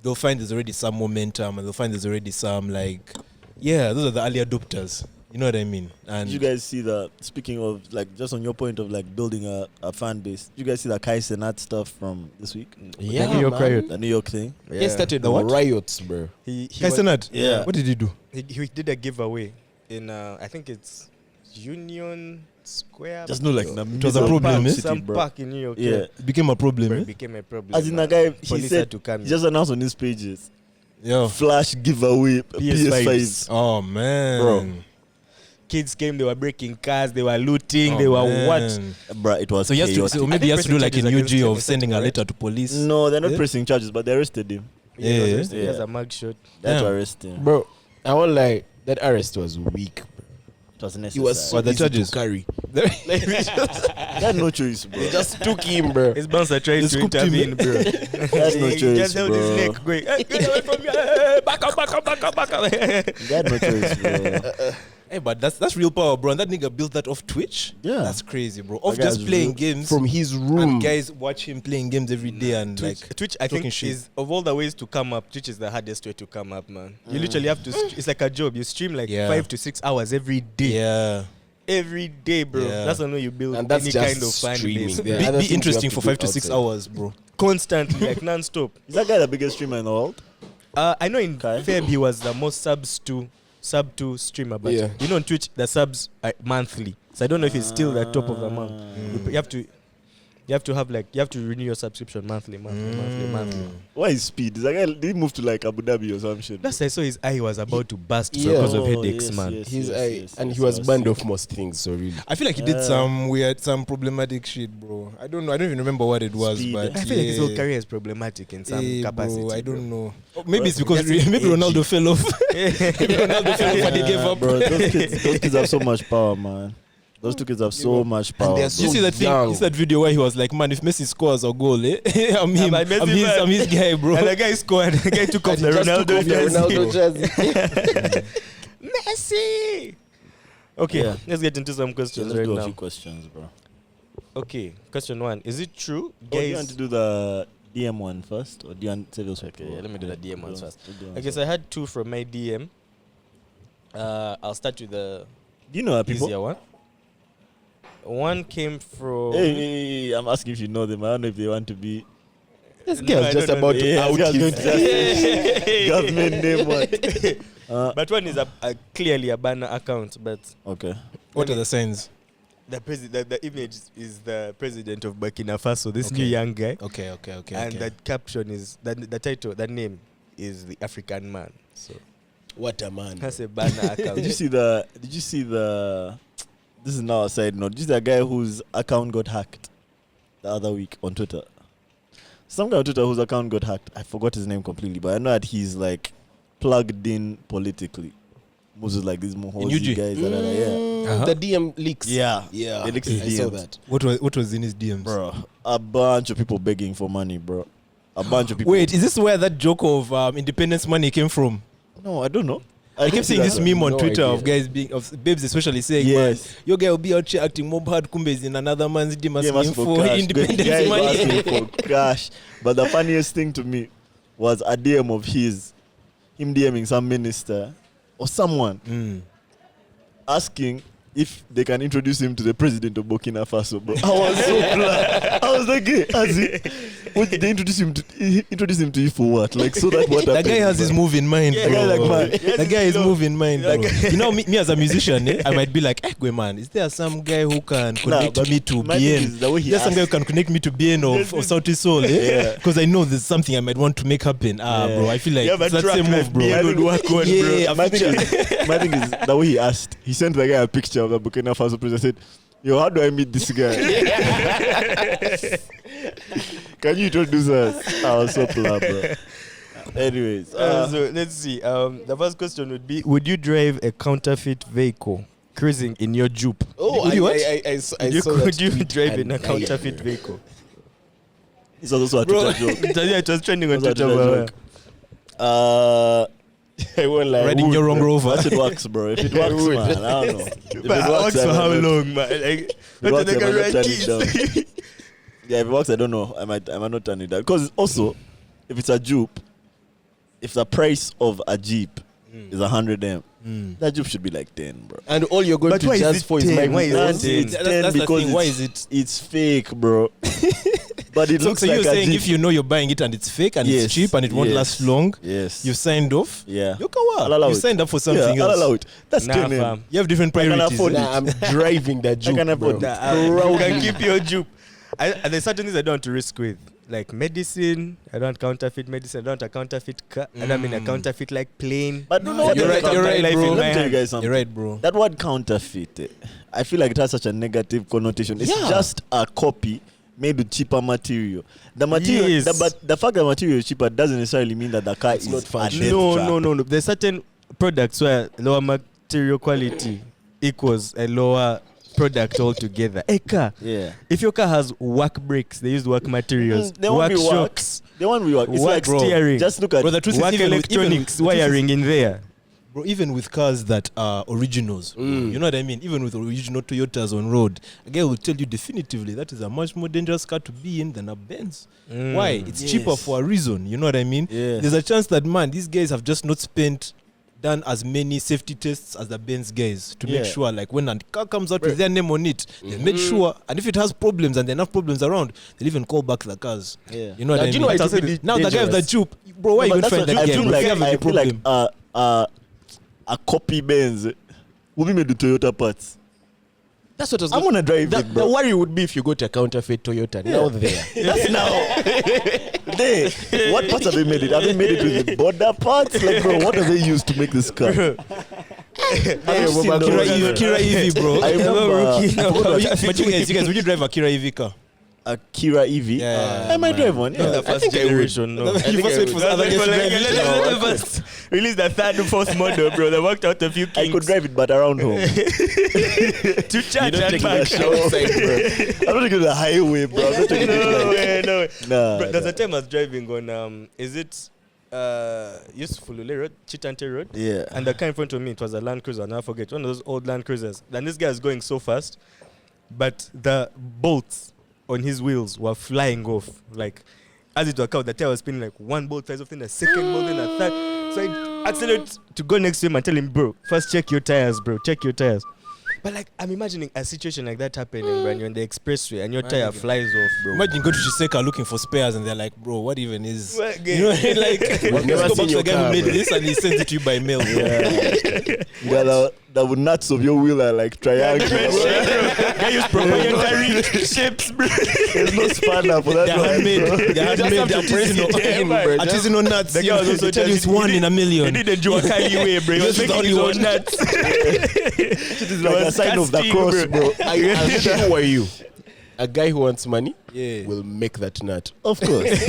they'll find there's already some momentum and they'll find there's already some like, yeah, those are the early adopters. You know what I mean? And Did you guys see that? Speaking of, like, just on your point of like building a fan base, did you guys see that Kai Cenat stuff from this week? Yeah, The New York man. riot. The New York thing. Yeah. He started The the what? riots, bro. He Guys, Senat, Yeah. what did he do? he did a giveaway in I think it's Union square. Just know, like, It was a problem, eh? Some bro. park in New York. Yeah. It became a problem. Bro, Eh? it became a problem. As in, man. the guy, he Police said, had to come he in. just announced on his pages, Yeah. flash giveaway PS5s. Oh man. Bro. Kids came, they were breaking cars, they were looting, Oh, they were man. what? Bro, it was So he has to, chaotic. so I maybe he think has to do like in pressing charges UG against of him, sending a right? letter to police. No, they're not Yeah? pressing charges, but they arrested him. Yeah, Yeah. he was arrested. He has Yeah. a mug shot. They had to Damn. arrest him. Bro, I won't lie. That arrest was weak. Bro. It was necessary. He was so What, the easy charges? to carry. They had no choice, bro. They just took him, bro. His bouncer tried They to scooped him. intervene, bro. That's no He choice, just held his bro. neck going, hey, get away from me. Hey, back up, back up, back up, back up. They had no choice, bro. Hey, but that's real power, bro. And that nigga built that off Twitch. Yeah. That's crazy, bro. Off That guy's just playing real- games. From his room. And guys watch him playing games every day and Twitch, I talking think, shit. is of all the ways to come up, Twitch is the hardest way to come up, man. You literally have to, it's like a job. You stream like Yeah. 5 to 6 hours every day. Yeah. Every day, bro. Yeah. That's when you build And that's any just kind of fan streaming. base. There are Be, other be things you interesting have for to do 5 to 6 outside. hours, bro. Constantly, like non-stop. Is that guy the biggest streamer in the world? I know in Okay. Feb he was the most sub to streamer, but Yeah. you know on Twitch the subs are monthly, so I don't know if it's still the top of the month. You have to have like you have to renew your subscription monthly. Why is speed? Is that guy, did he move to like Abu Dhabi or some shit? That's I saw his eye was about to burst Yeah. because of Oh, headaches, yes, man. yes. His eye, and yes, he was yes. banned off most things. So really, I feel like he did some problematic shit, bro. I don't know. I don't even remember what it was, Speed. but I feel like his whole yeah. career is problematic in some Hey, capacity. bro, I bro. don't know. Oh, maybe it's Bro, because he gets maybe edgy. Ronaldo fell off. Maybe Ronaldo fell off and he gave up. Bro, those kids have so much power, man. Those two kids have so much power. they're You so see that thing? young. You see that video where he was like, "Man, if Messi scores a goal, eh, I'm him. but Messi, I'm his guy, bro." And the guy scored. The guy took off And the he just took Ronaldo off the jersey. Ronaldo jersey. Messi. Okay, Yeah. let's get into some So questions let's right do a now. few questions, bro. Okay, question 1: is it true, Oh, do you want guys? to do the DM one first, or do you want to say those? Okay, yeah, let me do the DM ones first. Do I guess I had 2 from my DM. I'll start with the Do you know our people? easier one. One came from. Hey, I'm asking if you know them. I don't know if they want to be. This No, guy's I just don't know. about to Yeah, out I was going his. to say government name what? But one is a clearly a banner account, but Okay. What are the signs? the image is the president of Burkina Faso, this new Okay. young guy, Okay. and the caption is the title, the name is the African man. So What a man. that's a banner account. Did you see the? This is now a side note. Did you see that guy whose account got hacked the other week on Twitter? Some guy on Twitter whose account got hacked. I forgot his name completely, but I know that he's like plugged in politically. Most of like these Mohozi UG? guys. Yeah. Uh-huh. The DM leaks. Yeah. Yeah. They leaked his I saw DMs. that. What was in his DMs? Bro, a bunch of people begging for money, bro. A bunch of people. Wait, is this where that joke of independence money came from? No, I don't know. I kept seeing this meme on No Twitter idea. of guys being of babes especially saying, Yes. "Man, your guy will be out here acting mob hard kumbes in another man's DM Yeah, asking for cash. independence Guys money." asking for cash. But the funniest thing to me was a DM of him DMing some minister or someone Mm. asking if they can introduce him to the president of Burkina Faso. Bro, I was so glad. I was like, hey, what did they introduce him to you for what? Like, so that what That happened, guy has his bro? move in mind, Yeah, bro. guy like man. That guy is move in mind, bro. Like- You know, me as a musician, I might be like, "Hey, man, is there some guy who can connect but me to my thing BN? is the way he There's some guy who asked. can connect me to BN or Sauti Soul, Yeah. Because I know there's something I might want to make happen. Yeah. Bro, I feel like You have a it's that track same that move, bro. BN would work on, Yeah, bro. a my thing feature. is the way he asked. He sent the guy a picture of the Burkina Faso president. Said, "Yo, how do I meet this guy? Can you introduce us?" I was so proud, bro. Anyways, so let's see. The first question would be: would you drive a counterfeit vehicle cruising in your Jupe? Oh, Would you what? I saw that Could you tweet drive in a and counterfeit vehicle? it's also a Twitter joke. Yeah, it was trending on It was a Twitter. Twitter but, joke. I won't lie. Riding Would, your Wrong bro. Rover. That shit works, bro. If it works, would. man, I don't know. If it But works, for I how might not- long, man? Like, If it works, I might not ride turn it keys. down. Yeah, if it works, I don't know. I might not turn it down. Because also, if it's a Jupe, if the price of a Jeep is 100M, that Jeep should be like 10, bro. And all you're going But to why is judge it for is 10? my Why is it That's 10? it's That's 10 the because thing. Why is it? it's fake, bro. but it looks so like you're a saying Jeep. if you know you're buying it and it's fake and Yes, it's cheap and it won't yes, last long, Yes. you signed off. Yeah. Yokawa. I'll allow You it. signed up for something Yeah, I'll else. allow it. That's Nah, Kenyan. fam. You have different I can priorities. afford eh? it. Nah, I'm driving that Juke, can afford bro. it. You can keep your jupe. There's certain things I don't want to risk with. Like medicine, I don't counterfeit medicine, I don't want a counterfeit car. I don't mean a counterfeit like plane. But no, You're right, you're right, bro. bro. Let Let me tell you guys something. You're right, bro. That word counterfeit, I feel like it has such a negative connotation. It's just a copy made with cheaper material. The material, Yes. the fact that material is cheaper doesn't necessarily mean that the car is not a functional. death trap. No. There's certain products where lower material quality equals a lower product altogether. A car. Yeah. If your car has work brakes, they use work materials. They won't Work be work. shocks, They won't be work. It's work like steering, just look at Bro, the truth is work even with- even electronics, with- the truth is- wiring in there. Bro, even with cars that are originals, you know what I mean? Even with original Toyotas on road, a guy will tell you definitively that is a much more dangerous car to be in than a Benz. Why? It's cheaper Yes. for a reason. You know what I mean? Yeah. There's a chance that, man, these guys have just not done as many safety tests as the Benz guys to Yeah. make sure, like, when a car comes out with their name on it, they made sure, and if it has problems and there are enough problems around, they'll even call back the cars. Yeah. You know what Now, I do you mean? know why it would be Now the guy with the dangerous? Jupe, bro, why No, you but going to find that's that what guy? I feel bro? like. If you have I any feel like problem. a copy Benz will be made with Toyota parts. That's what I was I'm gonna drive it, The bro. worry would be if you go to a counterfeit Toyota. Now there. That's now. What parts have they made it? Have they made it with the border parts? Like, bro, what have they used to make this car? Kira EV, bro. I remember But you guys, would you drive a Kira EV car? a Kira EV. Yeah, I might drive one. The Yeah. first generation, no. You must wait for other guys to drive it. Let them first release the third and fourth model, bro. They worked out a few kinks. I could drive it, but around home. to charge You don't and take back. it outside, bro. I'm not taking it to the highway, bro. I'm not taking it No like, way, no way. nah. Bro, there's a time I was driving on, is it Yusufulule Road, Chitante Road? Yeah. And the car in front of me, it was a Land Cruiser, and I forget, one of those old Land Cruisers. And this guy is going so fast, but the bolts on his wheels were flying off. Like, as it worked out, the tire was spinning like one bolt flies off, then a second bolt, then a third. So I accelerate to go next to him and tell him, bro, first check your tires, bro, check your tires. But like, I'm imagining a situation like that happening, bro, and you're on the expressway and your tire flies off, bro. Imagine go to Shiseka looking for spares and they're like, bro, what even is... What You know what I mean? Like, We've never let's go back seen to your the guy car, who made bro. this and he sends it to you by mail. Yeah, the nuts of your wheel are like triangles. I use proprietary shapes, bro. There's no spanner for that They're one, handmade. bro. They're handmade. have to press it in, bro. Artisanal nuts. The guy was also They tell you it's charging- one in a He million. did a Juakali way, bro. He was This is making his only own one. nuts. It is like a sign of the casting, cross, bro. bro. I'll show you. A guy who wants money Yeah. will make that nut. Of course.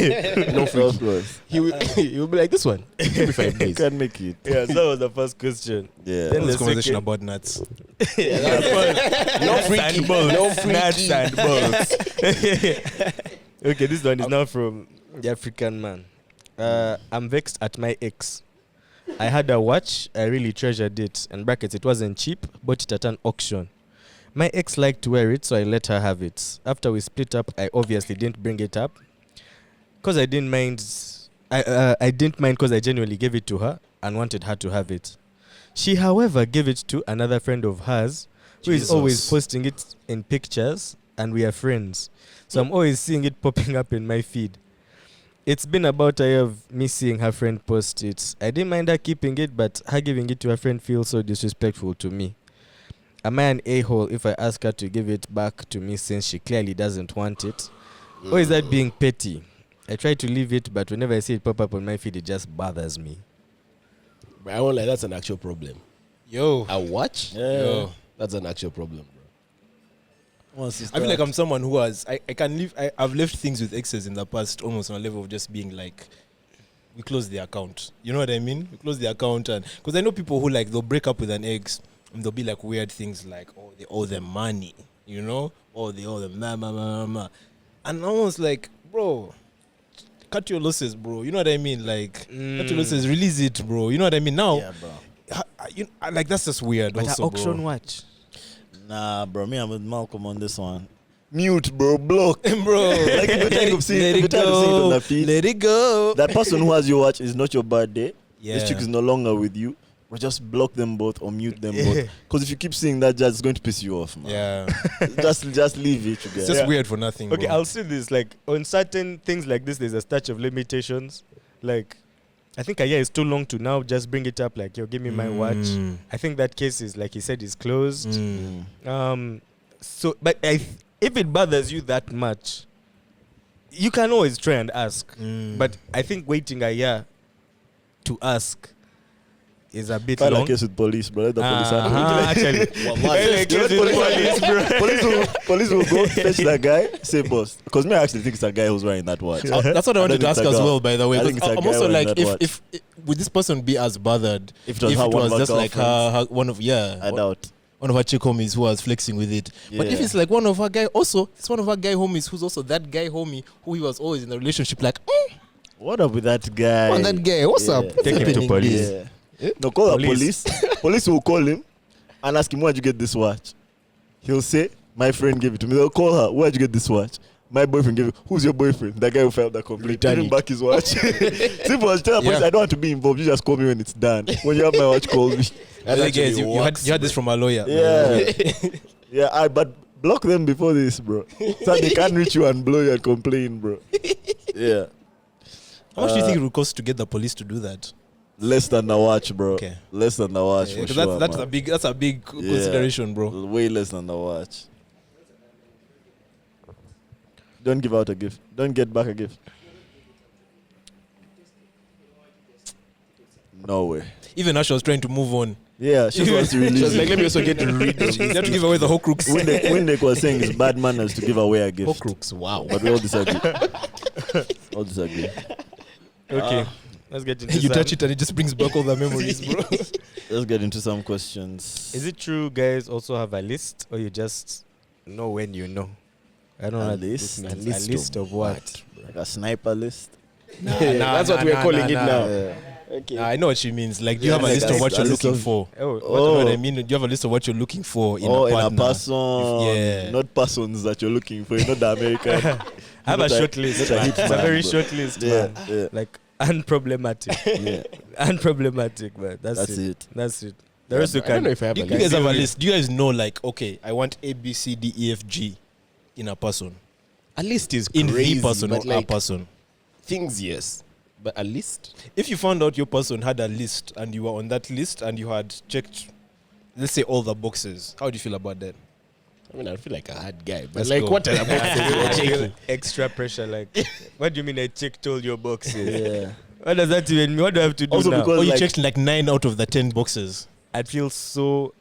No free. Of course. He will be like, this one. Give me 5 You days. can make it. Yeah, so that was the first question. Yeah. Then This the conversation second- about nuts. No freaky. No Nuts freaky. and balls. Okay, this one is now from the African man. I'm vexed at my ex. I had a watch, I really treasured it. And brackets, it wasn't cheap, bought it at an auction. My ex liked to wear it, so I let her have it. After we split up, I obviously didn't bring it up. Because I didn't mind. I didn't mind because I genuinely gave it to her and wanted her to have it. She, however, gave it to another friend of hers who is always Jesus. posting it in pictures, and we are friends. So I'm always seeing it popping up in my feed. It's been about a year of me seeing her friend post it. I didn't mind her keeping it, but her giving it to her friend feels so disrespectful to me. Am I an a-hole if I ask her to give it back to me since she clearly doesn't want it? Or is that being petty? I try to leave it, but whenever I see it pop up on my feed, it just bothers me. But I won't lie, that's an actual problem. Yo. A watch? Yo. That's an actual problem, bro. I feel like I'm someone who has I can leave I've left things with exes in the past almost on a level of just being like, we close the account. You know what I mean? We close the account, and because I know people who like they'll break up with an ex and they'll be like weird things like, oh, they owe them money, you know, or they owe them ma. And I was like, bro, cut your losses, bro. You know what I mean? Like, cut your losses, release it, bro. You know what I mean? Now, Yeah, bro. like that's just weird. But also, an auction bro. watch. Nah, bro. Me, I'm with Malcolm on this one. Mute, bro. Block. Bro, Like, if you're tired of seeing it on the feed, let it go. that person who has your watch is not your birthday. Yeah. This chick is no longer with you. or just block them both or mute them both. Because if you keep seeing that, just it's going to piss you off, man. Yeah. just leave it. It's just weird for nothing. Okay, bro. I'll say this. Like, on certain things like this, there's a statute of limitations. Like, I think a year is too long to now just bring it up. Like, yo, give me my watch. I think that case is, like he said, is closed. So, but if it bothers you that much, you can always try and ask. But I think waiting a year to ask is a bit File long. a case with police, bro. Let the police handle it. Actually, file a case with police, bro. Police will go fetch that guy, say boss. Because me, I actually think it's a guy who's wearing that watch. That's what I wanted to ask as well, by the way. I think Because it's a I'm guy also wearing like, that watch. if would this person be as bothered If it was her one of her just like her one of I doubt. one of her chick homies who was flexing with it. But if Yeah. it's like one of her guy, also it's one of her guy homies who's also that guy homie who he was always in a relationship. Like, What up with that guy? on that guy, what's Yeah. up? What's Take him to happening police. there? No, call the Police. police. Police will call him and ask him, where'd you get this watch? He'll say, my friend gave it to me. They'll call her, where'd you get this watch? My boyfriend gave it. Who's your boyfriend? That guy who filed that complaint. Give Return him it. back his watch. Simple as tell the police, Yeah. I don't want to be involved. You just call me when it's done. When you have my watch, call me. Like, guys, you had this from a lawyer. Yeah. Yeah, but block them before this, bro. So they can't reach you and blow you and complain, bro. Yeah. How much do you think it would cost to get the police to do that? Less than the watch, bro. Okay. Less than the watch, for Because sure, that's man. a big consideration, bro. Way less than the watch. Don't give out a gift. Don't get back a gift. No way. Even Asha was trying to move on. Yeah, she wants to She release was like, it. let me also get to read this. You have to give away the whole crooks. When they was saying it's bad manners to give away a gift. Whole crooks, wow. But we all disagree. all disagree. Okay, let's get into You some. touch it and it just brings back all the memories, bro. Let's get into some questions. Is it true guys also have a list, or you just know when you know? I don't know. A what list? this means. A A list list of of what? like a sniper list? That's what we're calling it now. Yeah. Okay. I know what she means. Like, do you Yeah, have a like list a of what list- you're a list looking of- for? Oh, What do Oh. I mean? Do you have a list of what you're looking for in Oh, a in partner? a person. Yeah. Not persons that you're looking for. You're not the American. I have a Not short list. not a man. hit It's a man, very bro. short list, Yeah, man. yeah. Like unproblematic, Yeah. unproblematic, man. That's That's it. it. That's it. The rest you I don't can. know if I have Do a you list. guys have a Deal with. list? Do you guys know, like, okay, I want A, B, C, D, E, F, G in a person? A list is In crazy, the person or but like a person? things, yes. But a list? If you found out your person had a list and you were on that list and you had checked, let's say, all the boxes, how do you feel about that? I mean, I feel like a hard guy. But Let's like, go. what are the boxes I you're feel checking? extra pressure. Like, what do you mean I checked all your boxes? Yeah. What does that even mean? What do I have to do Also now? because- Or you like- checked like 9 out of the 10 boxes. I feel so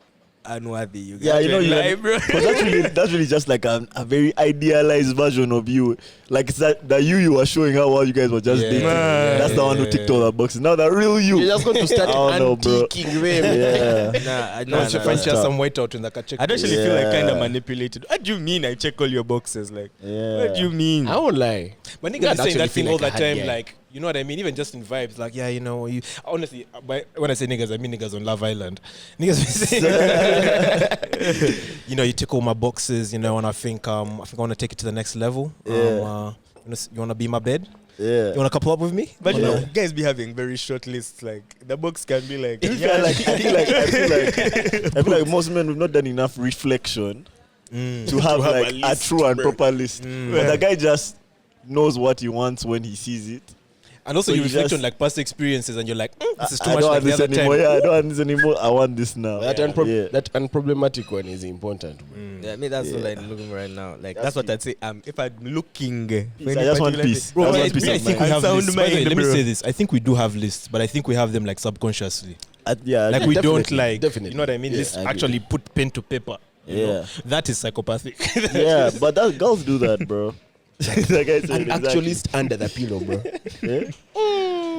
unworthy. You Yeah, guys you know, were you like, bro. because that's really just like a very idealized version of you. Like it's that you were showing how well you guys were just Yeah. dating. Man. That's the one who ticked all the boxes. Now the real you. You're just going to start I don't know, bro. antiquing them. Yeah. Nah, Once you nah, find nah. she has some white out in the check. I don't actually feel like kind of Yeah. manipulated. What do you mean I check all your boxes? Like, Yeah. what do you mean? I won't lie. But Yeah, niggas I'd be saying actually that thing feel all like the a hard time, guy. like, you know what I mean? Even just in vibes, like, yeah, you know, you honestly, when I say niggas, I mean niggas on Love Island. Niggas be saying, you know, you tick all my boxes, you know, and I think I want to take it to the next level. Yeah. You want to be in my bed? Yeah. You want to couple up with me? But you Yeah. know, guys be having very short lists. Like, the box can be like, I feel like most men have not done enough reflection to have have like a a list, true and bro. proper list. But the guy just knows what he wants when he sees it. And also, So you you reflect just- on like past experiences, and you're like, this is too I much don't like want the this other time. anymore. Yeah, I don't want this anymore. I want this now. That, Yeah. that unproblematic one is important. Bro. yeah, I mean, that's what Yeah. I'm looking right now. Like, That's that's what it. I'd say. If I'm looking for I any just want particular peace. thing- Bro, That's I, what peace I of think we mind. have Sound lists. By the way, mind, let me bro. say this. I think we do have lists, but I think we have them like subconsciously. Yeah, Like we don't definitely, like, definitely. you know what I mean? Yeah, Lists I agree. actually put pen to paper. you know? Yeah. That is psychopathic. Yeah, but that girls do that, bro. Like I said, An exactly. actualist under the pillow, bro. Yeah?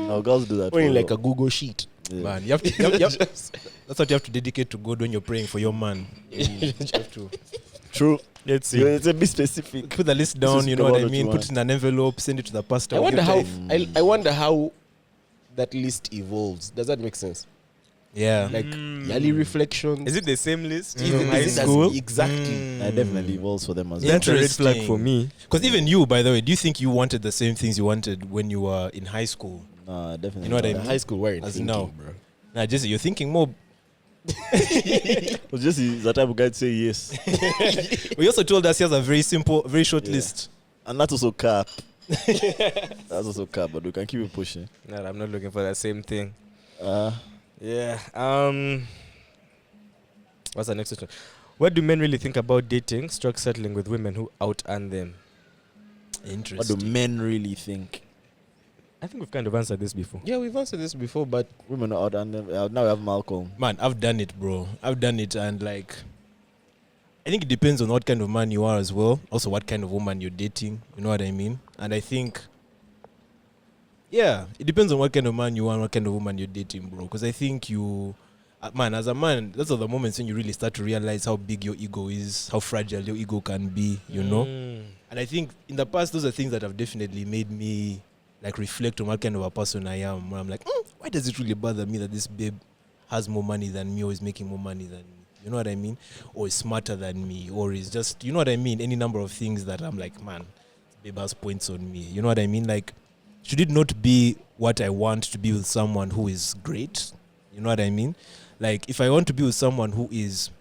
No, girls do that. Or in for like real. a Google sheet. Yeah. Man, you have to, that's what you have to dedicate to God when you're praying for your man. You have to True. Let's see. Yeah, it's a bit specific. put the list This down, is you know what I what you mean? Put want. it in an envelope, send it to the pastor. I wonder give how time. I wonder how that list evolves. Does that make sense? Yeah. Like yearly reflections. Is it the same list? Mm. Even Is high it Is it school? exactly. That definitely evolves for them as well. That's a red flag Interesting. for me. Because even you, by the way, do you think you wanted the same things you wanted when you were in high school? Nah, definitely. You know what I not. mean? High school wearing As thinking, now. bro. Nah, Jesse, you're thinking more. Just is the type of guy to say yes. We also told us he has a very simple, very short list. And that's also cap. That's also cap, but we can keep it pushing. No, I'm not looking for that same thing. Yeah. What's the next question? What do men really think about dating, stroke settling with women who out-earn them? Interesting. What do men really think? I think we've kind of answered this before. Yeah, we've answered this before, but Women are out and now we have Malcolm. Man, I've done it, bro. I've done it, and like, I think it depends on what kind of man you are as well. Also, what kind of woman you're dating. You know what I mean? And I think, yeah, it depends on what kind of man you are and what kind of woman you're dating, bro. Because I think you, man, as a man, those are the moments when you really start to realize how big your ego is, how fragile your ego can be, you know? And I think in the past, those are things that have definitely made me like reflect on what kind of a person I am. Where I'm like, why does it really bother me that this babe has more money than me or is making more money than me? You know what I mean? Or is smarter than me, or is just, you know what I mean? Any number of things that I'm like, man, this babe has points on me. You know what I mean? Like, should it not be what I want to be with someone who is great? You know what I mean? Like, if I want to be with someone who is,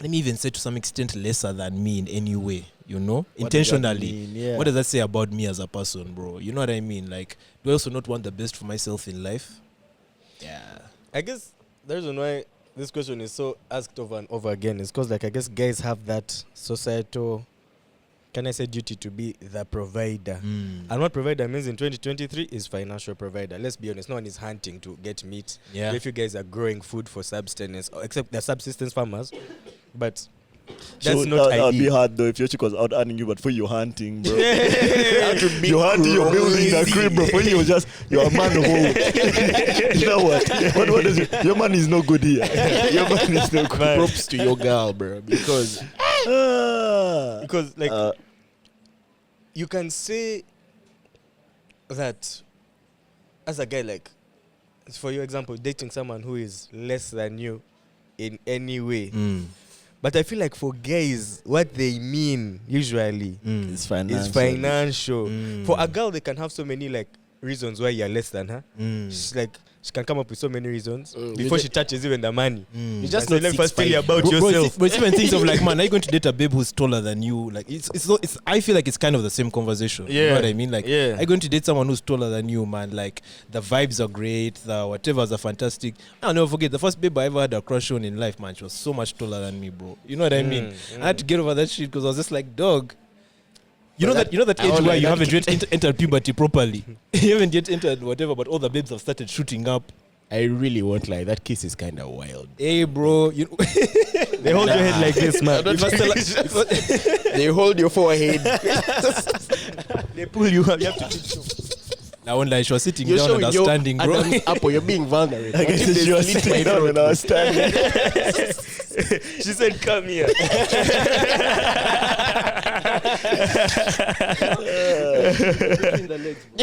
let me even say to some extent, lesser than me in any way, you know, intentionally. What does that say about me as a person, bro? You know what I mean? Like, do I also not want the best for myself in life? Yeah. I guess the reason why this question is so asked over and over again is because, like, I guess guys have that societal, can I say, duty to be the provider. And what provider means in 2023 is financial provider. Let's be honest, no one is hunting to get meat. Yeah. If you guys are growing food for subsistence, except the subsistence farmers, but that's So not that would be ideal. hard though if your chick was out earning you, but for you hunting, bro. Yeah. You're hunting, you're building a crib, bro. For you're a man of all. You know what? What is it? Your man is no good here. Your man is no good. props to your girl, bro, because Because, like, you can say that as a guy, like, for your example, dating someone who is less than you in any way. But I feel like for guys, what they mean usually It's financial. is financial. For a girl, they can have so many, like, reasons why you're less than her. She's like, she can come up with so many reasons before she touches even the money. you just Like, not let me first tell you 6'5". about Bro, yourself. it's even things of like, man, are you going to date a babe who's taller than you? Like, it's I feel like it's kind of the same conversation. You know what I mean? Like, are you going to date someone who's taller than you, man? Like, the vibes are great, the whatevers are fantastic. I'll never forget the first babe I ever had a crush on in life, man. She was so much taller than me, bro. You know what I mean? I had to get over that shit because I was just like, dog. You know that age where you haven't yet entered puberty properly. You haven't yet entered whatever, but all the babes have started shooting up. I really won't lie. That kiss is kind of wild. Hey, bro, you They hold your head like this, man. They hold your forehead. They pull you up. You have to I won't lie, she was sitting You're down and I showing was your standing, bro. Adam's apple. You're being vulnerable. I guess she was sitting down and I was standing. She said, "Come here."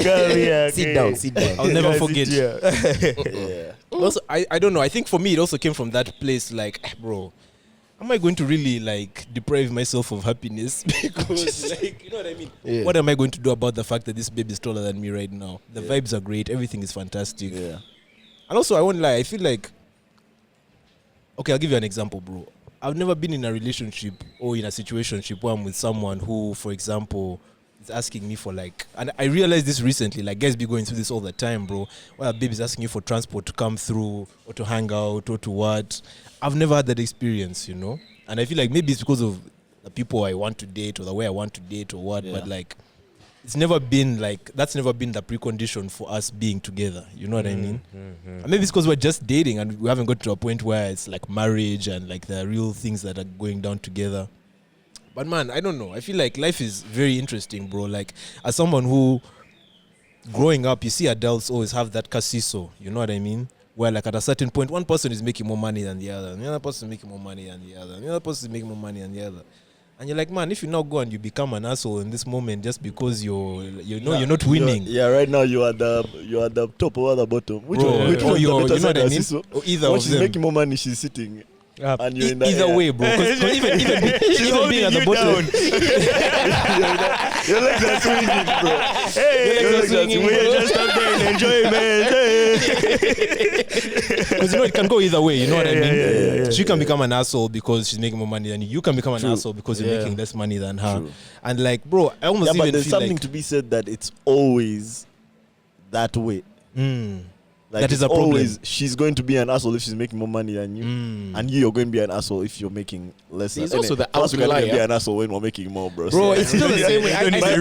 Come here. Sit down, sit down. I'll never Yeah, forget. sit here. Yeah. Also, I don't know. I think for me, it also came from that place, like, bro, am I going to really, like, deprive myself of happiness? Because, like, you know what I mean? Yeah. What am I going to do about the fact that this baby is taller than me right now? The vibes are great. Everything is fantastic. Yeah. And also, I won't lie. I feel like, okay, I'll give you an example, bro. I've never been in a relationship or in a situationship where I'm with someone who, for example, is asking me for, like, and I realized this recently, like, guys be going through this all the time, bro, where a baby is asking you for transport to come through or to hang out or to what. I've never had that experience, you know? And I feel like maybe it's because of the people I want to date or the way I want to date or what, but, like, it's never been, like, that's never been the precondition for us being together. You know what I mean? And maybe it's because we're just dating and we haven't got to a point where it's, like, marriage and, like, the real things that are going down together. But, man, I don't know. I feel like life is very interesting, bro. Like, as someone who, growing up, you see adults always have that casiso. You know what I mean? Where, like, at a certain point, one person is making more money than the other, and the other person is making more money than the other, and the other person is making more money than the other. And you're like, man, if you now go and you become an asshole in this moment just because you're not winning. Right now you are the top or the bottom. Which Bro, one? Which or one is you're, the better you know what I side mean? assist? Or either When of she's them. making more money, she's sitting. Up. and you're in the Either air. way, bro. Because even being at the bottom, Your legs are swinging, bro. your legs are swinging, We're bro. just up there in enjoyment. Because it can go either way. You know what I mean? yeah. She can become an asshole because she's making more money than you. You can become an asshole because you're making less money than her. True. And like, bro, I almost Yeah, but even there's feel something like to be said that it's always that way. Like that is it's a problem. always she's going to be an asshole if she's making more money than you, and you're going to be an asshole if you're making less. There's than- also the Plus, we're gonna outlier. be an asshole when we're making more, bro. Bro, So- it's still the same way. You don't need a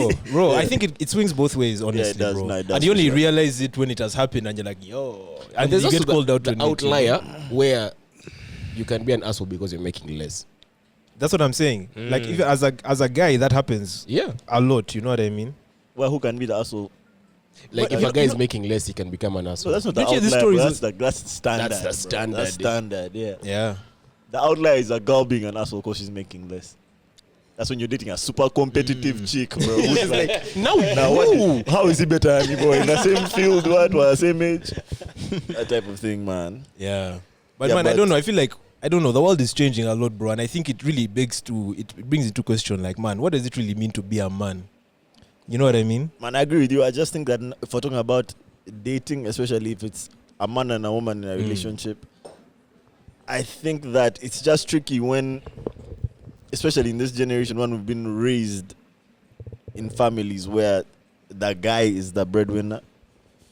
reason, Bro, Yeah. I think it swings both ways, honestly, does. bro. No, it does And you for only sure. realize it when it has happened, and you're like, yo, and And there's you also get called out the to admit it. outlier where you can be an asshole because you're making less. That's what I'm saying. Like, if as a guy, that happens Yeah. a lot. You know what I mean? Well, who can be the asshole? Like But if you a guy know- is making less, he can become an So asshole. that's not the Don't you hear these outlier. Bro. stories That's standard. That's the bro. standard, That's standard. Yeah. Yeah. The outlier is a girl being an asshole because she's making less. That's when you're dating a super competitive chick, bro. Who's like, now what? How is he better than me, bro? In the same field, what? We're the same age. That type of thing, man. Yeah. But Yeah, man, I but- don't know. I feel like I don't know. The world is changing a lot, bro, and I think it really it brings into question, like, man, what does it really mean to be a man? You know what I mean? Man, I agree with you. I just think that if we're talking about dating, especially if it's a man and a woman in a relationship, I think that it's just tricky when, especially in this generation, when we've been raised in families where the guy is the breadwinner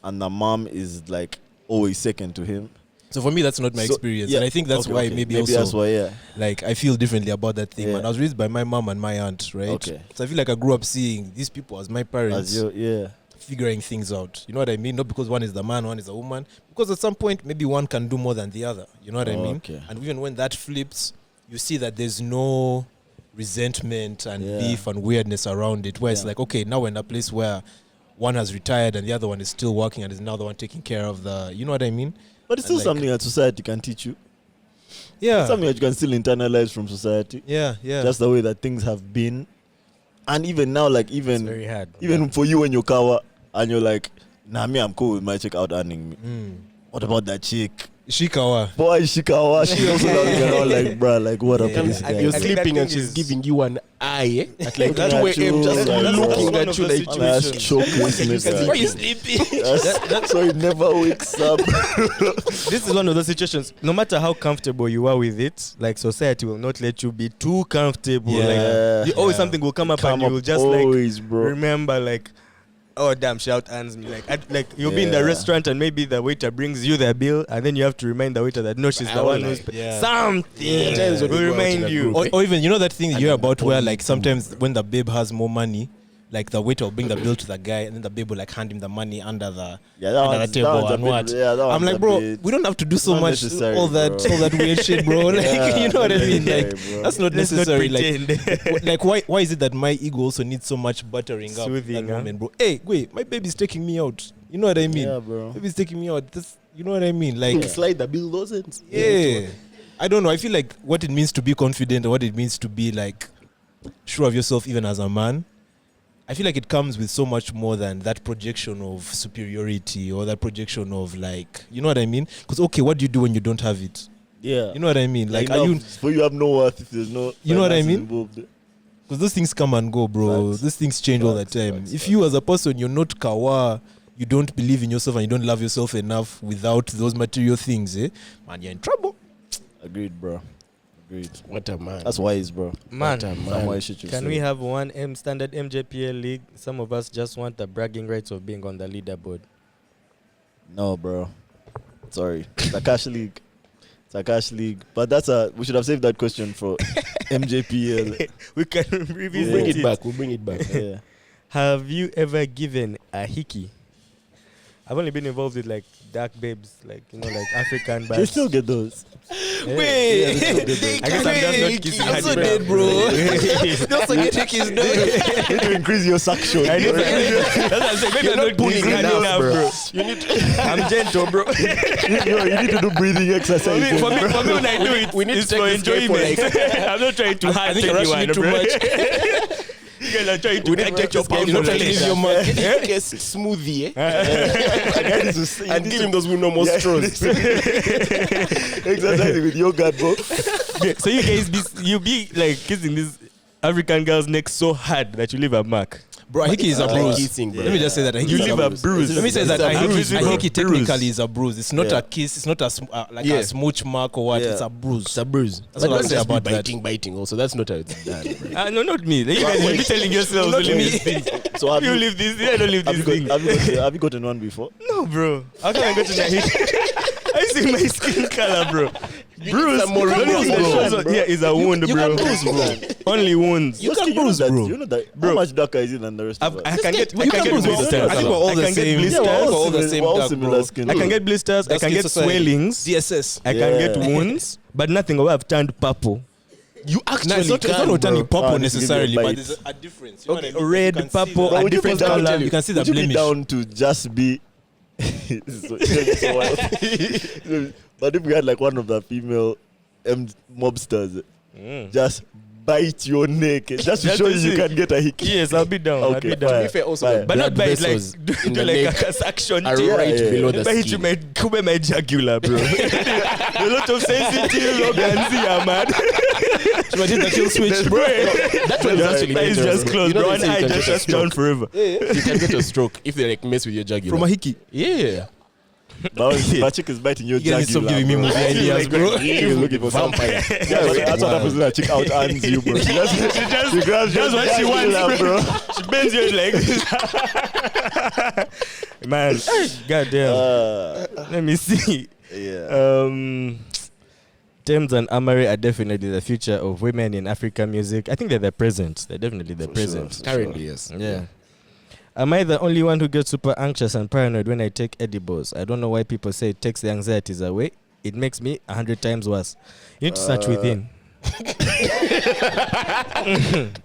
and the mom is like always second to him. So for me, that's not my So, experience, yeah, and I think that's okay, why okay. maybe that's also why, yeah. like I feel differently about that thing, Yeah. man. I was raised by my mom and my aunt, right? Okay. So I feel like I grew up seeing these people as my parents, As you, yeah. figuring things out. You know what I mean? Not because one is the man, one is a woman. Because at some point, maybe one can do more than the other. You know what I mean? Okay. And even when that flips, you see that there's no resentment and Yeah. beef and weirdness around it. Where it's Yeah. like, okay, now we're in a place where one has retired and the other one is still working and is now the one taking care of the. You know what I mean? But it's still like- something that society can teach you. Yeah. Something that you can still internalize from society. Yeah. Yeah. Just the way that things have been. And even now, like, It's even very hard. even for you when you're kawa and you're like, nah, me, I'm cool with my chick out earning me. Mm. What about that chick? Shikawa. Boy, she kawa. She also looking around like, bruh, like, what up Yeah. with this I guy? You're think that sleeping and thing she's is- giving you an eye at like Looking 2 at you, a.m. just like, looking one at of you those like That's situations. showcase, nigga. why you sleeping? That's so he never wakes up. This is one of those situations. No matter how comfortable you are with it, like society will not let you be too comfortable. Yeah. Like always Yeah. something will come up and you will just like always, bro. remember like, oh damn, shout earns me. Like you'll be in the Yeah. restaurant and maybe the waiter brings you their bill and then you have to remind the waiter that no, she's the one who's Yeah. something Sometimes when will we go out in remind a you. group, Or even, you know that thing you hear about where, only like, sometimes when the babe has more money, like the waiter will bring the bill to the guy, and then the babe will like hand him the money under the Yeah, that under one's- the table that one's a and bit- what. yeah, that I'm one's like, a bro, bit- we don't have to do so not much necessary, all that bro. weird shit, bro. Like, Yeah, you know what I not mean? Like, necessary, bro. that's not Let's not necessary. Like, pretend. like why is it that my ego also needs so much buttering up Soothing, at that huh? moment, bro? Hey, wait, my baby's taking me out. You know what I mean? Yeah, bro. Baby's taking me out. This, you know what I mean? Like, Slide the bill doesn't. yeah. I don't know. I feel like what it means to be confident and what it means to be like sure of yourself, even as a man, I feel like it comes with so much more than that projection of superiority or that projection of like, you know what I mean? Because okay, what do you do when you don't have it? Yeah. You know what I mean? Like, are enough you? for you have no worth if there's no. You know what I finances mean? involved. Because those things come and go, bro. Facts. Those things change all the Facts, time. facts, If facts. you as a person, you're not kawa, you don't believe in yourself and you don't love yourself enough without those material things, man, you're in trouble. Agreed, bro. Agreed. What a man. That's wise, bro. Man, What a Some man. wise shit you can say. we have one standard MJPL league? Some of us just want the bragging rights of being on the leaderboard. No, bro. Sorry. It's a cash league. It's a cash league. But we should have saved that question for MJPL. We can We'll revisit bring it back. We'll bring it back. Yeah. Have you ever given a hickey? I've only been involved with like dark babes, like like African You babes. still get those. Yeah. Wait, I guess I'm just not kissing I'm so her dead, bro. That's Don't forget to kiss, dog. You need to increase your suction. I need that's what I'm saying. Maybe I'm not pulling pulling enough, enough, bro. bro. You need I'm gentle, bro. You need to do breathing exercises. for me, when I do it, we need to it's take for this guy for, enjoyment. I'm not trying to I hurt think you're rushing anyone, it too bro. much. You guys are trying to We didn't take your pound You're not for trying to flesh. leave your mark. Yes, smoothie, and give him those no more straws. Exercising with yogurt, bro. Yeah, so you guys be like kissing these African girls' necks so hard that you leave a mark. Bro, Ahiki is a Like bruise. kissing, bro. Let me just say that Ahiki You is leave a bruise. Let me say that It's a bruise, bro. Ahiki technically is a bruise. It's not Yeah. a kiss. It's not a like Yeah. a smooch mark or what. Yeah. It's a bruise. It's a bruise. That's what But I'll don't say just be about that. biting also. That's not how it's done. Bro. No, not me. You guys will be telling yourselves Not to leave me. these things. So have You you, leave this. I don't leave have this you, thing. got, have you gotten one before? No, bro. How can I go to Nahiki? I see my skin color, bro. Bruise. some more The only bruise, thing that bro. shows up here is a wound, you bro. can bruise, bro. Only wounds. You can know bruise, that, bro. You know that. Bro. How much darker is it than the rest of us? I can get You can bruise. blisters. I think we're all I the can get same. blisters. Yeah, we're all the same we're all dark, similar bro. skin. I can get blisters. I That's can skin get society. swellings. DSS. I can get Yeah. wounds, but nothing where I've turned purple. You actually No, it's not can, turning bro. purple Ah, this gives you a necessarily, but bite. there's a difference. You know Okay, what I mean? red, You can see purple, the- a would you different put down- color. You can see the Would you be blemish. down to just be? so wild. But if we had like one of the female mobsters, just bite your neck, just to Just show to you see. can get a hickey. Yes, I'll be down. I'll Okay, be fine. down. To be fair, also, Fine. the But not blood bite like vessels do in the like neck a suction are thing. right Yeah. below the Bite skin. my jugular, bro. A lot of sensitive organs here, man. Imagine the kill switch, bro. That one is actually That is dangerous, just bro. closed. You know Bro, they one say you eye can just get a shuts down stroke. forever. You can get a stroke if they like mess with your jugular. From a hickey. Yeah. My chick is biting your You guys stop giving me movie ideas, bro. You're looking for something. Vampire. Yeah, but that's what happens when a chick out hands you, bro. She grabs That's your what she wants, jugular, bro. She bends your leg. Man, goddamn. Let me see. Yeah. Thames and Amari are definitely the future of women in African music. I think they're the present. They're definitely the present. Currently, yes. Yeah. Am I the only one who gets super anxious and paranoid when I take edibles? I don't know why people say it takes the anxieties away. It makes me 100 times worse. You need to search within.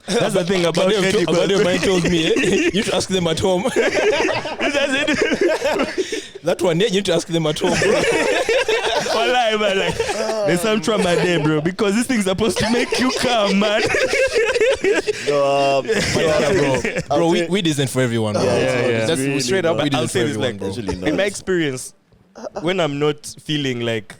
That's the thing about edibles. Abadeo mine told me, you need to ask them at home. That one, yeah, you need to ask them at home, bro. Walai, man, like, there's some trauma there, bro, because this thing's supposed to make you calm, man. No, Bro, weed isn't for everyone, bro. Yeah. That's Really straight up, not. weed I'll isn't say for this, everyone, like, bro. Actually not. in my experience, when I'm not feeling like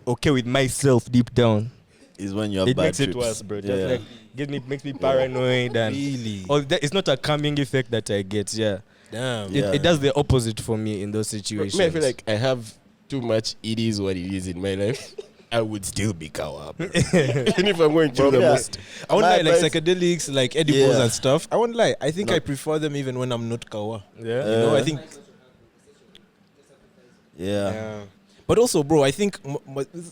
okay with myself deep down, is when you have it bad makes it trips. worse, bro. Yeah. Just like makes me paranoid and Really? it's not a calming effect that I get. Yeah, Damn. Yeah. it does the opposite for me in those situations. Me, I feel like I have too much. It is what it is in my life. I would still be cow bro. Even if I'm going through Bro, the yeah. most. I won't My lie, like advice- psychedelics, like edibles Yeah. and stuff. I won't lie. I think No. I prefer them even when I'm not kawa. yeah. You know, I think. Yeah. But also, bro, I think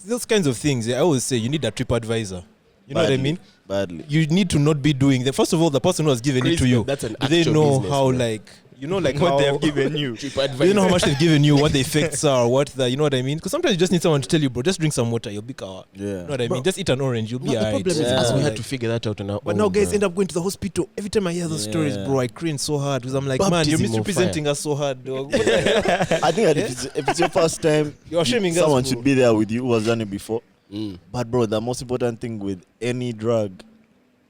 those kinds of things. I always say you need a trip advisor. You know what I Badly. mean? Badly. You need to not be doing that. First of all, the person who has given it to Crazy, you, that's an do they actual know business, how, bro. like, you know, like What how they have given you. Cheap do you know how advice. much they've given you, what the effects are, what the, you know what I mean? Because sometimes you just need someone to tell you, bro, just drink some water, you'll be kawa. Yeah. You know what I Bro. mean? Just eat an orange, you'll be No, the alright. problem is Yeah. us, we had Like- to figure that out on our But own. now guys bro. end up going to the hospital. Every time I hear those stories, Yeah. bro, I cringe so hard because I'm like, man, Baptism you're of misrepresenting us so hard, dog. I think that if it's your first time, You're shaming us, someone bro. should be there with you who has done it before. Mm. But bro, the most important thing with any drug,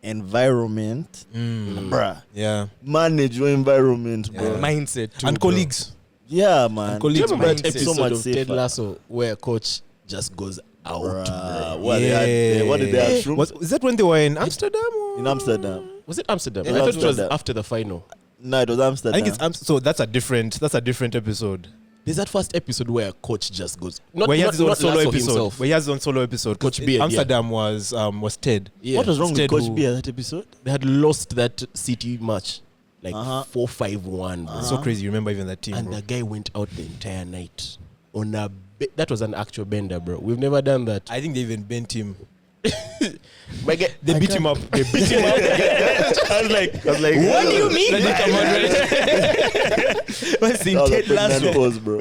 environment, bruh. Yeah. Manage your environment, bro. Yeah. Mindset too, And bro. colleagues. Yeah, man. And Do you colleagues, remember that mindset. So episode much of Ted safer. Lasso where coach just goes out, Bruh, bro? what did they have? Shrooms? Is that when they were in Amsterdam? Or? In Amsterdam. Was it Amsterdam? It I was thought it was Amsterdam. after the final. No, it was Amsterdam. I think it's so that's a different episode. There's that first episode where coach just goes. Where he has his own solo Lasso episode. himself. Where he has his own solo episode. Coach Coach Beard, yeah. Amsterdam was Ted. Yeah. What was wrong with Instead Coach who- B at that episode? They had lost that City match, like Uh-huh. 4-5-1. bro. So crazy. You remember even that team, And bro. the guy went out the entire night on a. That was an actual bender, bro. We've never done that. I think they even bent him. My guy, They beat him up. They beat him up. I was like, What do you mean? Like, Like, come on, what's in That was a Ted pregnant Lasso? pause, bro.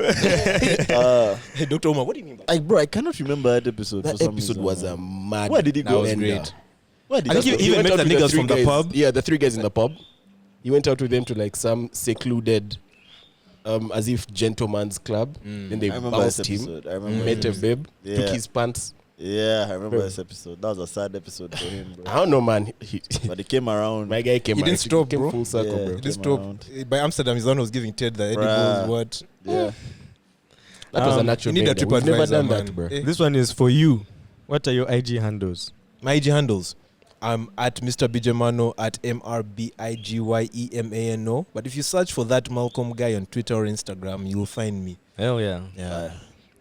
Hey, Dr. Omar, what do you mean by Like, bro, I cannot remember that episode. that for some episode reason, was man. a mad. Where did he That go? was bender. great. Where did I think he he go? even went met out the with niggas three from the guys- pub. Yeah, the three guys in the pub. He went out with them to like some secluded, as if gentleman's club. Then they I remember bounced this him, episode. I remember met a babe, Yeah. took his pants, Yeah, I remember Bro. this episode. That was a sad episode for him, bro. I don't know, man. But he came around. My guy came. He didn't around. stop, came bro. full circle, Yeah. bro. He just Came stopped. around. By Amsterdam, he's the one who was giving Ted the edibles. Bruh. What? Yeah. That was an actual You need a banger. We've never TripAdvisor, done man. that, bro. Eh. This one is for you. What are your IG handles? My IG handles. I'm at Mr. Bijamano at MRBIGYEMANO. But if you search for that Malcolm guy on Twitter or Instagram, you'll find me. Hell yeah. Yeah.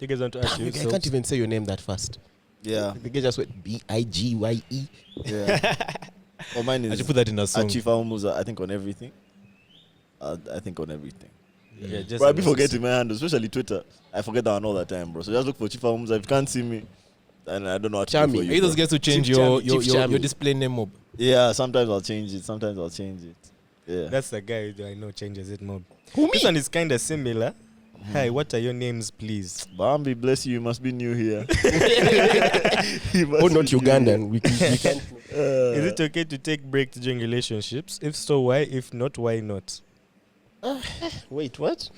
You guys want to ask you? I can't even say your name that fast. Yeah. The guy just went BIGYE. Yeah. Oh, mine I is should put that in a song. Chief Aumuza, I think on everything. I think on everything. Yeah, just Bro, I be forgetting my handles, especially Twitter. I forget that one all the time, bro. So just look for Chief Aumuza. If you can't see me, and I don't know how to do Charmy. for Are you. you those bro. guys who change Chief your Chami, Chief Chami. your display name up? Yeah, sometimes I'll change it. Yeah. That's the guy who I know changes it more. This one is kind of similar. Hi, what are your names, please? Bambi, bless you. You must be new here. Oh, not Ugandan. We can't. Is it okay to take breaks during relationships? If so, why? If not, why not? Wait, what?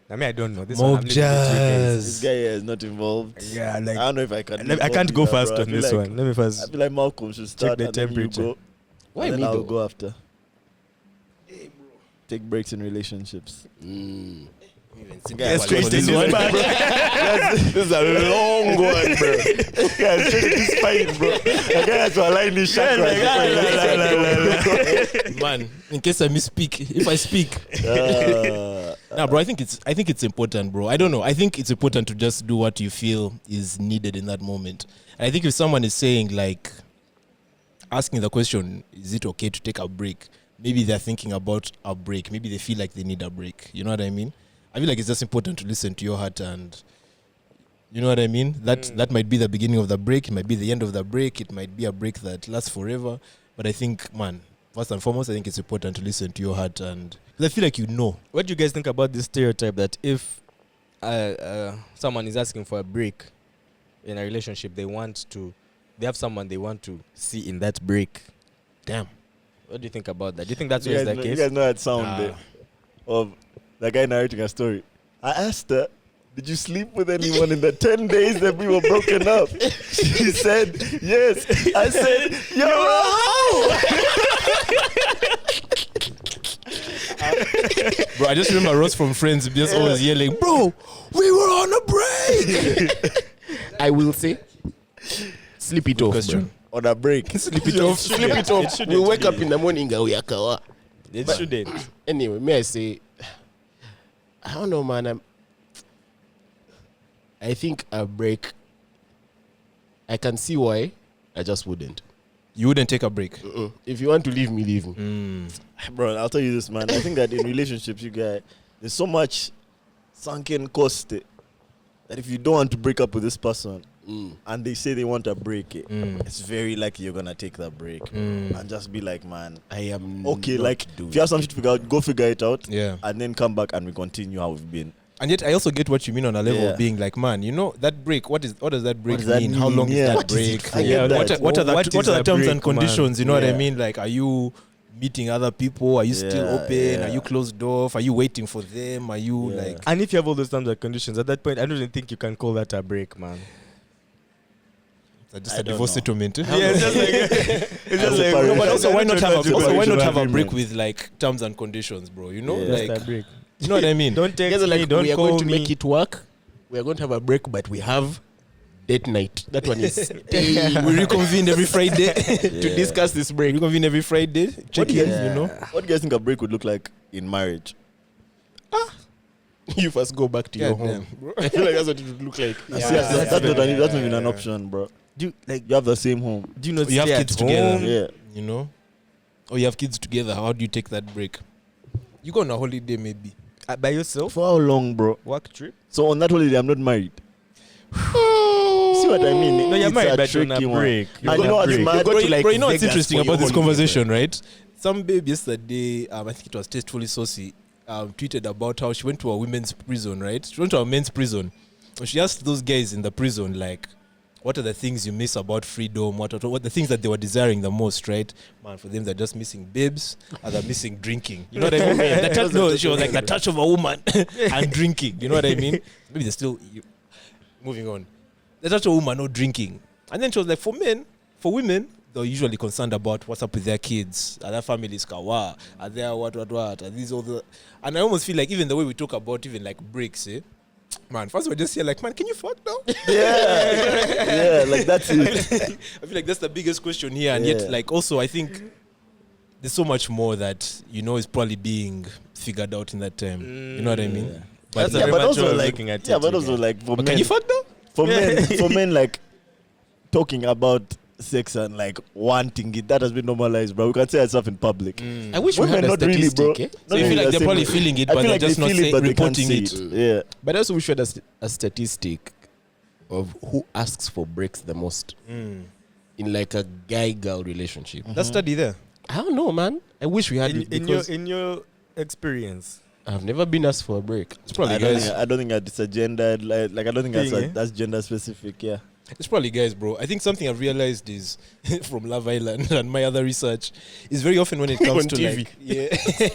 I mean, I don't know. This Mob one, I'm leaving it to you guys. jazz. This guy here is not involved. Yeah, I like don't know if I can. I can't go fast bro. I on feel this like- one. Let me I first. feel like Malcolm should start the and then you temperature. go. Why and me then I'll though? go after. Take breaks in relationships. Get straight to this one. This is a long one, bro. Yeah, straight to this spine, bro. The guy has to align his chakras. Man, in case I misspeak, if I speak. Nah, bro, I think it's important, bro. I don't know. I think it's important to just do what you feel is needed in that moment. And I think if someone is saying, like, asking the question, is it okay to take a break? Maybe they're thinking about a break. Maybe they feel like they need a break. You know what I mean? I feel like it's just important to listen to your heart, and you know what I mean? That might be the beginning of the break. It might be the end of the break. It might be a break that lasts forever. But I think, man, first and foremost, I think it's important to listen to your heart, and 'cause I feel like you know. What do you guys think about this stereotype that if someone is asking for a break in a relationship, they have someone they want to see in that break? Damn. What do you think about that? Do you think that's You always guys the know, you case? guys know that sound there of the guy narrating a story. I asked her, did you sleep with anyone in the 10 days that we were broken up? She said, yes. I said, yo, Bro, I just remember Ross from Friends just always yelling, bro, we were on a break. I will say, sleep it off. Question. on a break. Sleep it off. Sleep it off. We wake up in the morning and we are kawa. It shouldn't. Anyway, may I say, I don't know, man. I think a break, I can see why. I just wouldn't. You wouldn't take a break? If you want to leave me, leave me. Bro, I'll tell you this, man. I think that in relationships, you guys, there's so much sunken cost that if you don't want to break up with this person and they say they want to break it, it's very likely you're gonna take that break and just be like, man, I am okay. not Like doing if you have something to figure out, go figure it out, Yeah. and then come back and we continue how we've been. And yet, I also get what you mean on a level Yeah. of being like, man, you know, that break. What does that break does that mean? How mean? long Yeah. is that What is it break? for? I get that. What are the What is a terms break, and conditions? You know what I Yeah. mean? Like, are you meeting other people? Are you still Yeah, open? yeah. Are you closed off? Are you waiting for them? Are you Yeah. like? And if you have all those terms and conditions, at that point, I don't even think you can call that a break, man. Just I a don't divorce know. separate. Yeah, it's just like, it's just like, No, But also, why not have a Agreement. break with like terms and conditions, bro? You know, Yeah. just like a break. you know what I mean? Don't text Guys are me, like, don't we are call going to me. make it work. We are going to have a break, but we have date night. That one is We reconvene every Friday to discuss this break. reconvene every Friday. Check in, you know. What do you guys think a break would look like in marriage? You first go back to your home. I feel like that's what it would look like. See, that's not even an option, bro. Do you You have the same home. do you not You have stay kids at together. home? Yeah. You know, or you have kids together. How do you take that break? You go on a holiday, maybe. By yourself? For how long, bro? Work trip? So on that holiday, I'm not married. See what I mean? No, you're It's married, a but you're on a tricky one. break. You're And on you a know what's break. mad? Go to, like, Bro, you know what's Vegas interesting for your about this holiday, conversation, right? Some babe yesterday, I think it was Tastefully Saucy, tweeted about how she went to a women's prison, right? She went to a men's prison. And she asked those guys in the prison, like, what are the things you miss about freedom? What are the things that they were desiring the most, right? Man, for them, they're just missing babes, and they're missing drinking. You know what I mean? No, she was like the touch of a woman and drinking. You know what I mean? Maybe they're still moving on. The touch of a woman, no drinking. And then she was like, for women, they're usually concerned about what's up with their kids. Are their families kawa? Are there what? Are these all the... And I almost feel like even the way we talk about even like breaks, man, first we're just here like, man, can you fuck now? Yeah, like that's it. I feel like that's the biggest question here. And yet, like, also, I think there's so much more that, is probably being figured out in that time. You know what I mean? Yeah. But, That's a But very also mature like, looking at yeah, it, but you also guys. like for but men, can you fuck now? for men, like talking about sex and like wanting it, that has been normalized, bro. We can say ourselves in public. I wish we Women had a not really, bro. statistic, So you feel like they're probably feeling it, but they're just not reporting it. Yeah. But also we should have a statistic of who asks for breaks the most in like a guy-girl relationship. That study there. I don't know, man. I wish we had it because in your experience. I've never been asked for a break. It's probably I don't guys. think, I don't think it's a gender like I don't think Thing, that's gender specific. Yeah. It's probably guys, bro. I think something I've realized is from Love Island and my other research is very often when it comes On to TV. like, yeah.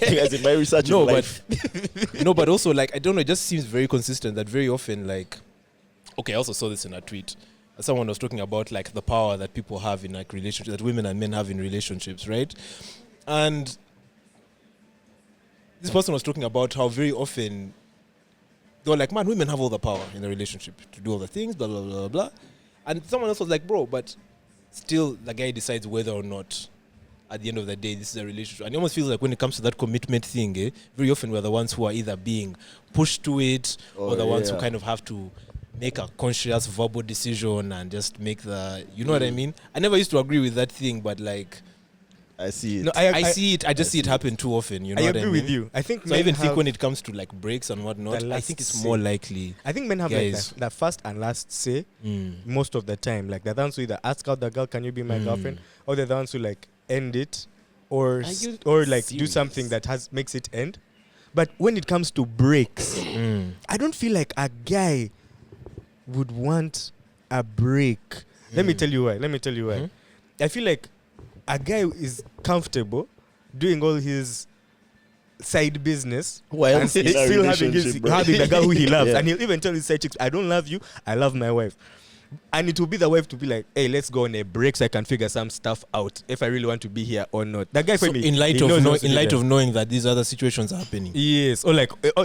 Because in my research, No, in but life, no, but also like I don't know. It just seems very consistent that very often like, okay, I also saw this in a tweet. Someone was talking about like the power that people have in like relationships, that women and men have in relationships, right? And this person was talking about how very often they were like, man, women have all the power in the relationship to do all the things, blah blah blah blah blah. And someone else was like, bro, but still the guy decides whether or not at the end of the day this is a relationship. And it almost feels like when it comes to that commitment thing, very often we're the ones who are either being pushed to it or the ones who kind of have to make a conscious verbal decision and just make the, you know what I mean? I never used to agree with that thing, but like I see it. No, I see it. I just see it happen too often. You know I what I agree mean? with you. I think So I men even think have- when it comes to like breaks and whatnot, the I last think it's say. more likely. I think men have like Guys. the first and last say most of the time. Like they're the ones who either ask out the girl, "Can you be my girlfriend?" or they're the ones who like end it, or Are you or like do serious? something that makes it end. But when it comes to breaks, I don't feel like a guy would want a break. Let me tell you why. I feel like a guy is comfortable doing all his side business Why and else in a still relationship, bro? having the girl who he loves. Yeah. And he'll even tell his side chicks, I don't love you, I love my wife. And it will be the wife to be like, hey, let's go on a break so I can figure some stuff out if I really want to be here or not. That guy for So me, in light he of knows what to do there. knowing that these other situations are happening. Yes, or like, even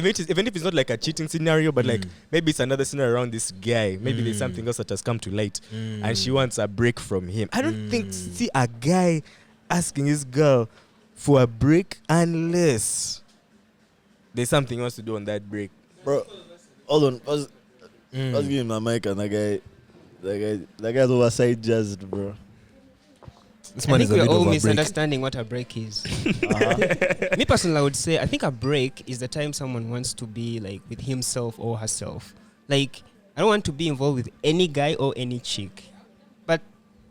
if it's not like a cheating scenario, but like maybe it's another scenario around this guy. Maybe there's something else that has come to light, and she wants a break from him. I don't see a guy asking his girl for a break unless there's something he wants to do on that break. Bro, hold on. I was giving my mic and that guy's oversight jazzed, bro. This I man think is a we're bit all of a break. misunderstanding what a break is. Me personally, I would say I think a break is the time someone wants to be like with himself or herself. Like I don't want to be involved with any guy or any chick. But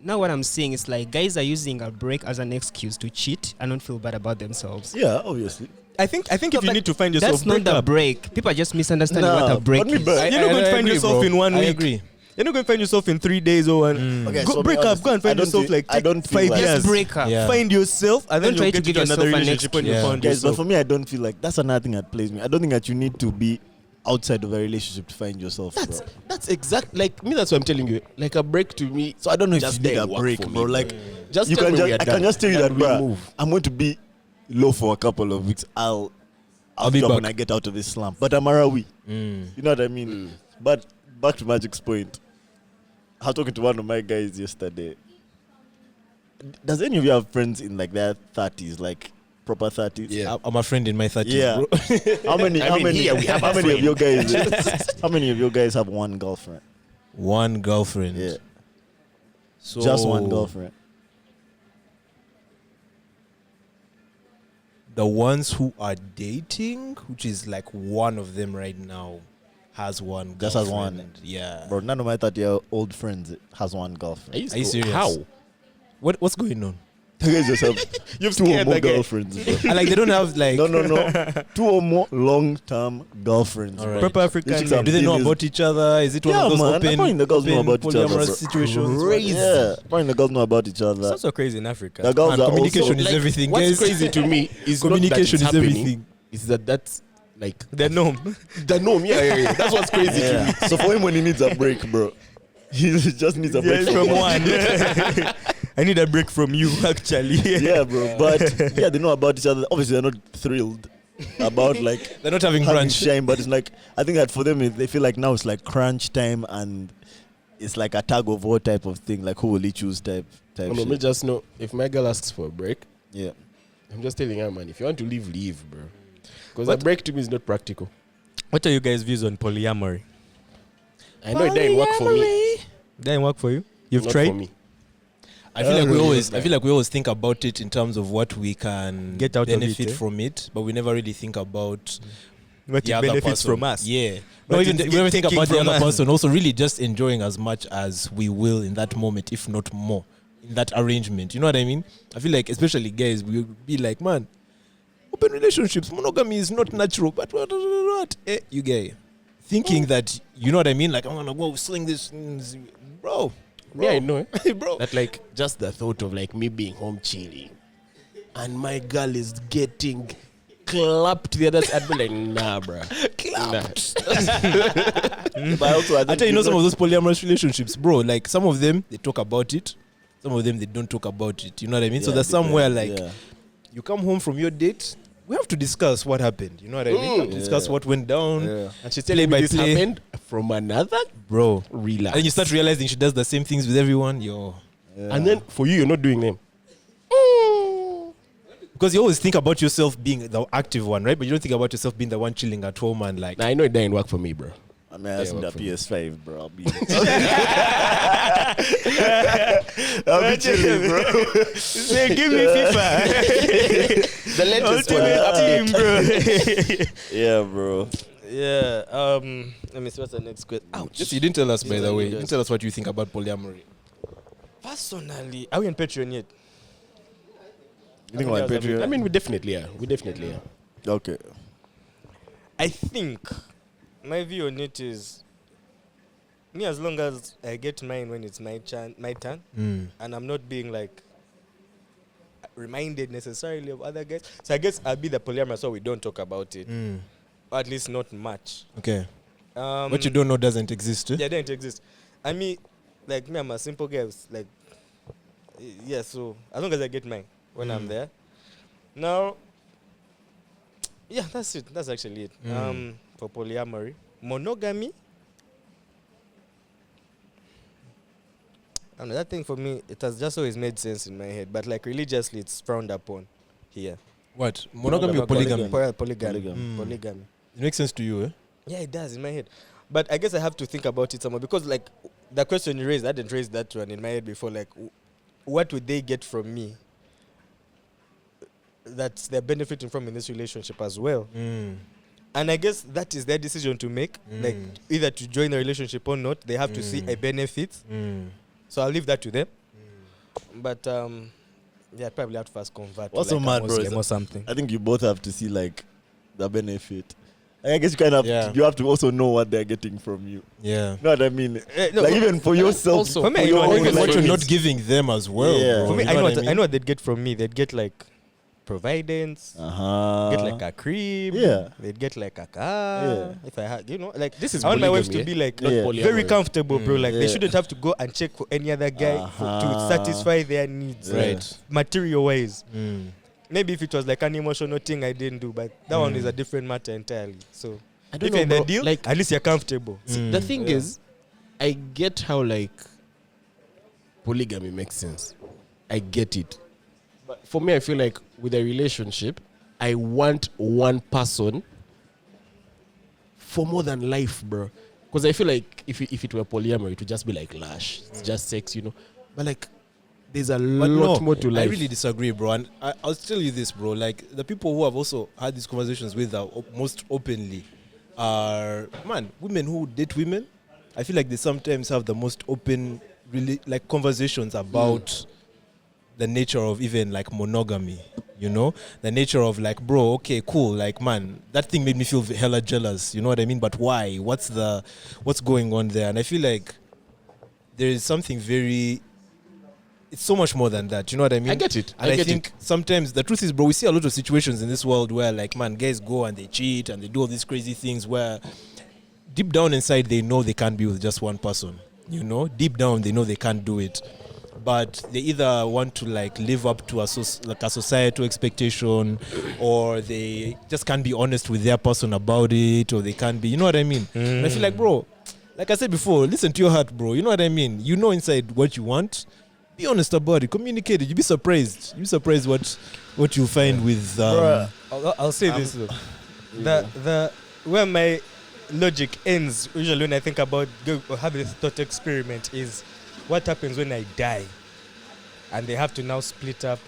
now what I'm saying is like guys are using a break as an excuse to cheat and not feel bad about themselves. Yeah, obviously. I think if you need to find yourself, That's not break the up. break. People are just misunderstanding Nah, what a break only is. break. You're not going to find agree, yourself bro. in 1 I week. agree. You're not going to find yourself in 3 days or one. Okay, Go so break me, up. Go and I find don't yourself feel- like I don't feel 5 like- years. Just break up. Yeah. Find yourself and then Don't try you'll to get give into another yourself an relationship when you excuse. found Guys, but yourself. for me, I don't feel like that's another thing that plays me. I don't think that you need to be outside of a relationship to find yourself, bro. That's exact. Like me, that's what I'm telling you. Like a break to me. So I don't know if just you need didn't a work break, for me. bro. Like, Just you tell can me just, we are I can done, just tell you that, and we bro. move. I'm going to be low for a couple of weeks. I'll be drop back. when I get out of this slump. But I'm Arawi. You know what I mean? But back to Magic's point. I was talking to one of my guys yesterday. Does any of you have friends in like their 30s, like proper 30s? Yeah. I'm a friend in my 30s, Yeah. bro. How many? I how mean, many? here we have how a many of friend. your guys? How many of your guys have one girlfriend? One girlfriend. Yeah, So just one girlfriend. The ones who are dating, which is like one of them right now, has one. Just has one. girlfriend. Yeah. Bro, none of my 30-year-old friends has one girlfriend. Are you serious? How? What's going on? You guys just have You've two or scared more the guy. girlfriends. Bro. And like they don't have like. No. Two or more long-term girlfriends. All bro. right. Proper African. These chicks men. are Do they know babies. about each other? Is it one Yeah, of those man. open, Apparently the girls know open about each other, polyamorous bro. situations? Crazy. Yeah, apparently the girls know about each It's other. also crazy in Africa. The girls Man, are communication also, is everything. What's guys. crazy to me is Communication not is that it's everything. happening, is that that's like The norm. the norm. Yeah. That's what's crazy to me. yeah. So for him when he needs a break, bro, He just needs a break from one. I need a break from you, actually. Yeah, bro. But yeah, they know about each other. Obviously, they're not thrilled about like They're not having brunch. shame, but it's like I think that for them they feel like now it's like crunch time and it's like a tug of war type of thing. Like who will he choose type No, shit. me just know if my girl asks for a break, Yeah. I'm just telling her, man, if you want to leave, bro. Because a What- break to me is not practical. What are you guys' views on polyamory? I know it didn't work for me. Didn't work for you? You've Not tried? for me. I feel like we really always, like- I feel like we always think about it in terms of what we can Get out of it, benefit eh? from it, but we never really think about What the it other benefits person. from us? Yeah. What No, even it- we never think taking about the from other us. person. Also, really just enjoying as much as we will in that moment, if not more, in that arrangement. You know what I mean? I feel like, especially guys, we'll be like, man, open relationships, monogamy is not natural, but what? You gay. Thinking that, you know what I mean? Like, I'm gonna go sling this, bro. Me, I know. Bro. That like just the thought of like me being home chilling and my girl is getting clapped the other side. I'd be like, nah, bro. Clapped. But also, I I tell you, know some of those polyamorous relationships, bro. Like some of them, they talk about it. Some of them, they don't talk about it. You know what I mean? So there's somewhere like you come home from your date. We have to discuss what happened. You know what I mean? We have to discuss what went down. And she's Play telling me by this play. happened from another, Bro. relax. And then you start realizing she does the same things with everyone. Yo. And then for you, you're not doing them. Because you always think about yourself being the active one, right? But you don't think about yourself being the one chilling at home and like. Nah, I know it didn't work for me, bro. I mean, that's Yeah, the work for me. PS5, bro. I'll be chilling, bro. Say, give me FIFA. The latest Ultimate team, bro. Yeah, bro. Yeah. Let me see what's the next question. Ouch. Just, you didn't tell us, by Yes, the I way. did. You didn't tell us what you think about polyamory. Personally, are we on Patreon yet? You think I about think Patreon? I mean, we definitely are. We definitely are. Okay. I think my view on it is me, as long as I get mine when it's my turn, and I'm not being like reminded necessarily of other guys. So I guess I'll be the polyamorous, so we don't talk about it, or at least not much. Okay. What What you don't know doesn't exist. Eh? Yeah, they don't exist. I mean, like me, I'm a simple guy. Like, yeah. So as long as I get mine when I'm there. Now, yeah, that's it. That's actually it. For polyamory, monogamy. I don't know, that thing for me, it has just always made sense in my head. But like religiously, it's frowned upon here. What? Monogamy or polygamy? Polygamy. Polygamy. Polygamy. It makes sense to you, eh? Yeah, it does in my head. But I guess I have to think about it some more because, like, the question you raised, I didn't raise that one in my head before. Like, what would they get from me that they're benefiting from in this relationship as well? And I guess that is their decision to make, like, either to join the relationship or not. They have to see a benefit. So I'll leave that to them. But, yeah, I'd probably have to first convert What's to so like mad, a bro, Muslim is or something. I think you both have to see like the benefit. I guess you kind of Yeah. you have to also know what they're getting from you. Yeah. You know what I mean? No, Like even for yourself, also- for me, for I know your what own they Even get what from you're me. not giving them as well. Yeah. Bro. For me, You I know what what I know what they'd get from me. They'd get like providence, get like a crib, Yeah. they'd get like a car. Yeah. If I had, you know, like This is I want my wife polygamy, to eh? be like Not Yeah. polyamory. very comfortable, bro. Like they Yeah. shouldn't have to go and check for any other guy to satisfy their needs, Yeah. Right. material wise. Maybe if it was like an emotional thing I didn't do, but that one is a different matter entirely. So I don't if know, you're in the bro. deal, Like, at least you're comfortable. the thing Yeah. is, I get how like polygamy makes sense. I get it. But for me, I feel like with a relationship, I want one person for more than life, bro. Because I feel like if it were polyamory, it would just be like lash. It's just sex, you know. But like, there's a But lot no, more to life. I really disagree, bro. And I'll tell you this, bro. Like the people who have also had these conversations with are most openly are women who date women. I feel like they sometimes have the most open, really like conversations about the nature of even like monogamy. You know, the nature of like, bro, okay, cool. Like, man, that thing made me feel hella jealous. You know what I mean? But why? What's going on there? And I feel like there is something very. It's so much more than that. You know what I mean? I get it. And I I get think sometimes the truth is, bro, we see a lot of situations in this world where, like, man, guys go and they cheat and they do all these crazy things where deep down inside they know they can't be with just one person. You know, deep down they know they can't do it, but they either want to like live up to a societal expectation, or they just can't be honest with their person about it, or they can't be, you know what I mean? And I feel like, bro, like I said before, listen to your heart, bro. You know what I mean? You know inside what you want. Be honest about it. Communicate it. You'll be surprised. You'll be surprised what you find with. Bro, I'll say this though. The where my logic ends usually when I think about or have a thought experiment is what happens when I die, and they have to now split up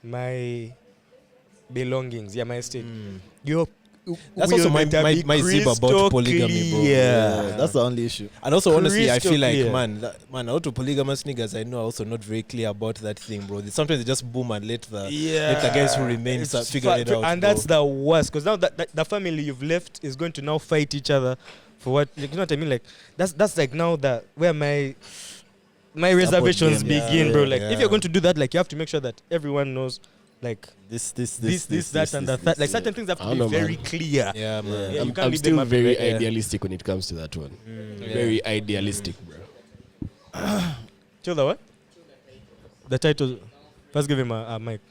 my belongings. Yeah, my estate. That's also my zip about polygamy, bro. Yeah, that's the only issue. And also, honestly, I feel like, clear. man, a lot of polygamous niggas I know are also not very clear about that thing, bro. Sometimes they just boom and let the guys who remain figure it out. And bro. that's the worst, because now that the family you've left is going to now fight each other for what, like, you know what I mean? Like that's like now that where my reservations game, begin, bro. Like yeah. if you're going to do that, like you have to make sure that everyone knows, like This, that, and that. Like certain things have to I be don't know, very man. clear. Yeah, man. Yeah, you can't I'm leave them still up very in the air. idealistic when it comes to that one. Very idealistic, bro. Chill the what? The title. Let's give him a mic.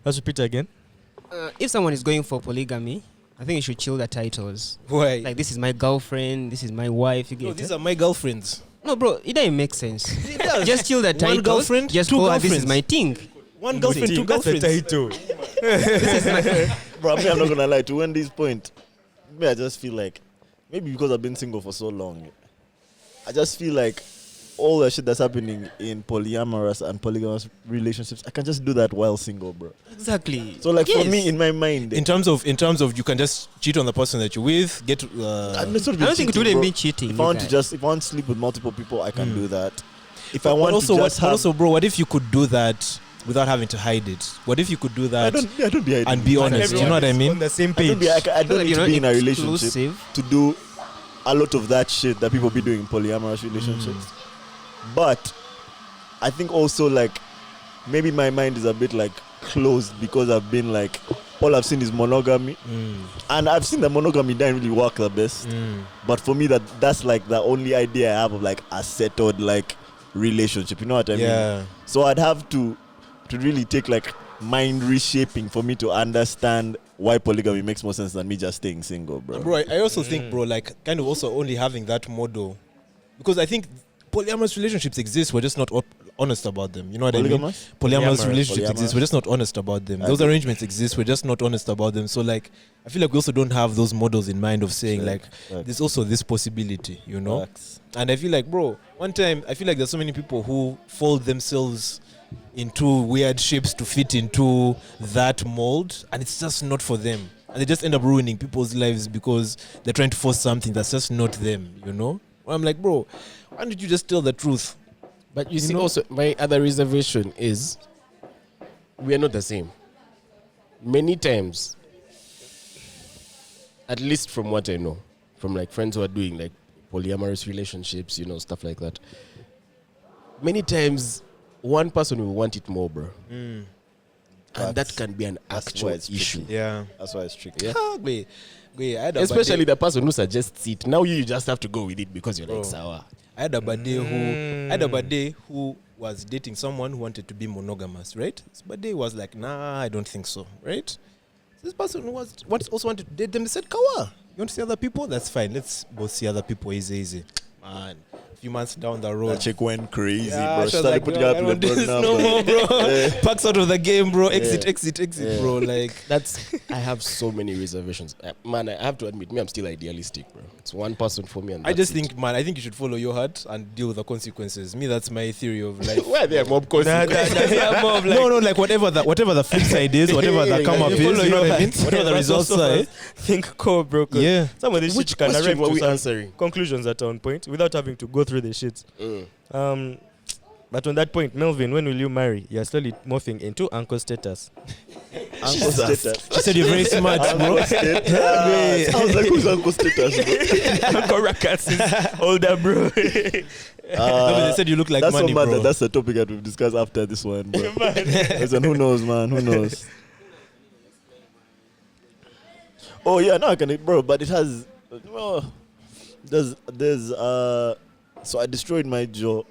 Let's repeat it again. If someone is going for polygamy, I think you should chill the titles. Why? Like, this is my girlfriend, this is my wife. You no, get these it? are my girlfriends. No, bro, it doesn't make sense. Just chill the titles. girlfriend, just two go, this is girlfriends. my thing. One girlfriend, two That's the girlfriends. title. Bro, I'm not gonna lie. To Wendy's point, me, I just feel like maybe because I've been single for so long, I just feel like all the shit that's happening in polyamorous and polygamous relationships, I can just do that while single, bro. Exactly. So like for Yes. me, in my mind, In terms of you can just cheat on the person that you're with, get I'm not I don't think it wouldn't be cheating. If I want you to guys. if I want to sleep with multiple people, I can do that. If I But want also, to just have, also, bro, what if you could do that without having to hide it? What if you could do I that don't be and be honest? You know what I On mean? the same I page. don't, be, I don't Like, need you're to not be in a relationship exclusive. to do a lot of that shit that people be doing in polyamorous relationships. But I think also like maybe my mind is a bit like closed because I've been like all I've seen is monogamy, and I've seen that monogamy didn't really work the best. But for me, that's like the only idea I have of like a settled like relationship. You know what I Yeah. mean? So I'd have to really take like mind reshaping for me to understand why polygamy makes more sense than me just staying single, bro. Bro, I also think, bro, like kind of also only having that model, because I think polyamorous relationships exist. We're just not honest about them. You know what I mean? Polygamous? Polyamorous relationships Polyamorous. exist. We're just not honest about them. Those arrangements exist. We're just not honest about them. So like, I feel like we also don't have those models in mind of saying like, there's also this possibility. You know? Facts. And I feel like, bro, one time I feel like there's so many people who fold themselves into weird shapes to fit into that mold, and it's just not for them. And they just end up ruining people's lives because they're trying to force something that's just not them, you know? I'm like, bro, why don't you just tell the truth? But you see, also, my other reservation is we are not the same. Many times, at least from what I know, from like friends who are doing like polyamorous relationships, you know, stuff like that. Many times, one person will want it more, bro. And that can be an That's actual why it's issue. tricky. Yeah. That's why it's tricky. Yeah. I had a Especially buddy- the person who suggests it. Now you just have to go with it because you're like Bro. sour. I had a buddy who was dating someone who wanted to be monogamous, right? This buddy was like, nah, I don't think so, right? This person who also wanted to date them, they said, Kawa, you want to see other people? That's fine. Let's both see other people easy. Man, a few months down the road. That chick went crazy, Yeah, bro. she She was started like, putting "No, up I with don't do the this broken no more, bro. Yeah. Packs out of the game, bro. Exit, Yeah. exit, bro. Like, I have so many reservations. Man, I have to admit, me, I'm still idealistic, bro. It's one person for me, and I that's just it. think, man, I think you should follow your heart and deal with the consequences. Me, that's my theory of life. where there mob consequences. No, like whatever the flip side is, whatever the come up is, you know what I mean? Whatever the results are. Eh? Think core, bro. 'cause Yeah. Some of this Which shit can question arrive were to we some answering? conclusions that are on point without having to go through the shit. But on that point, Melvin, when will you marry? You're slowly morphing into uncle status. Uncle status. She said you're very smart, bro. Uncle status. I was like, who's uncle status, bro? Uncle Rakas is older, bro. No, but they said you look like That's money, so mad bro. that that's the topic that we've discussed after this one, bro. Listen, who knows, man? Who knows? Oh yeah, no, I can, bro. But it has, well, there's So I destroyed my jaw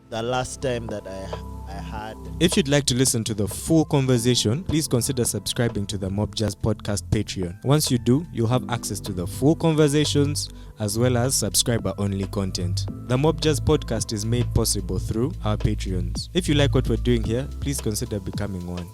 the last time that I had. If you'd like to listen to the full conversation, please consider subscribing to the Mob Jazz Podcast Patreon. Once you do, you'll have access to the full conversations as well as subscriber-only content. The Mob Jazz Podcast is made possible through our Patreons. If you like what we're doing here, please consider becoming one.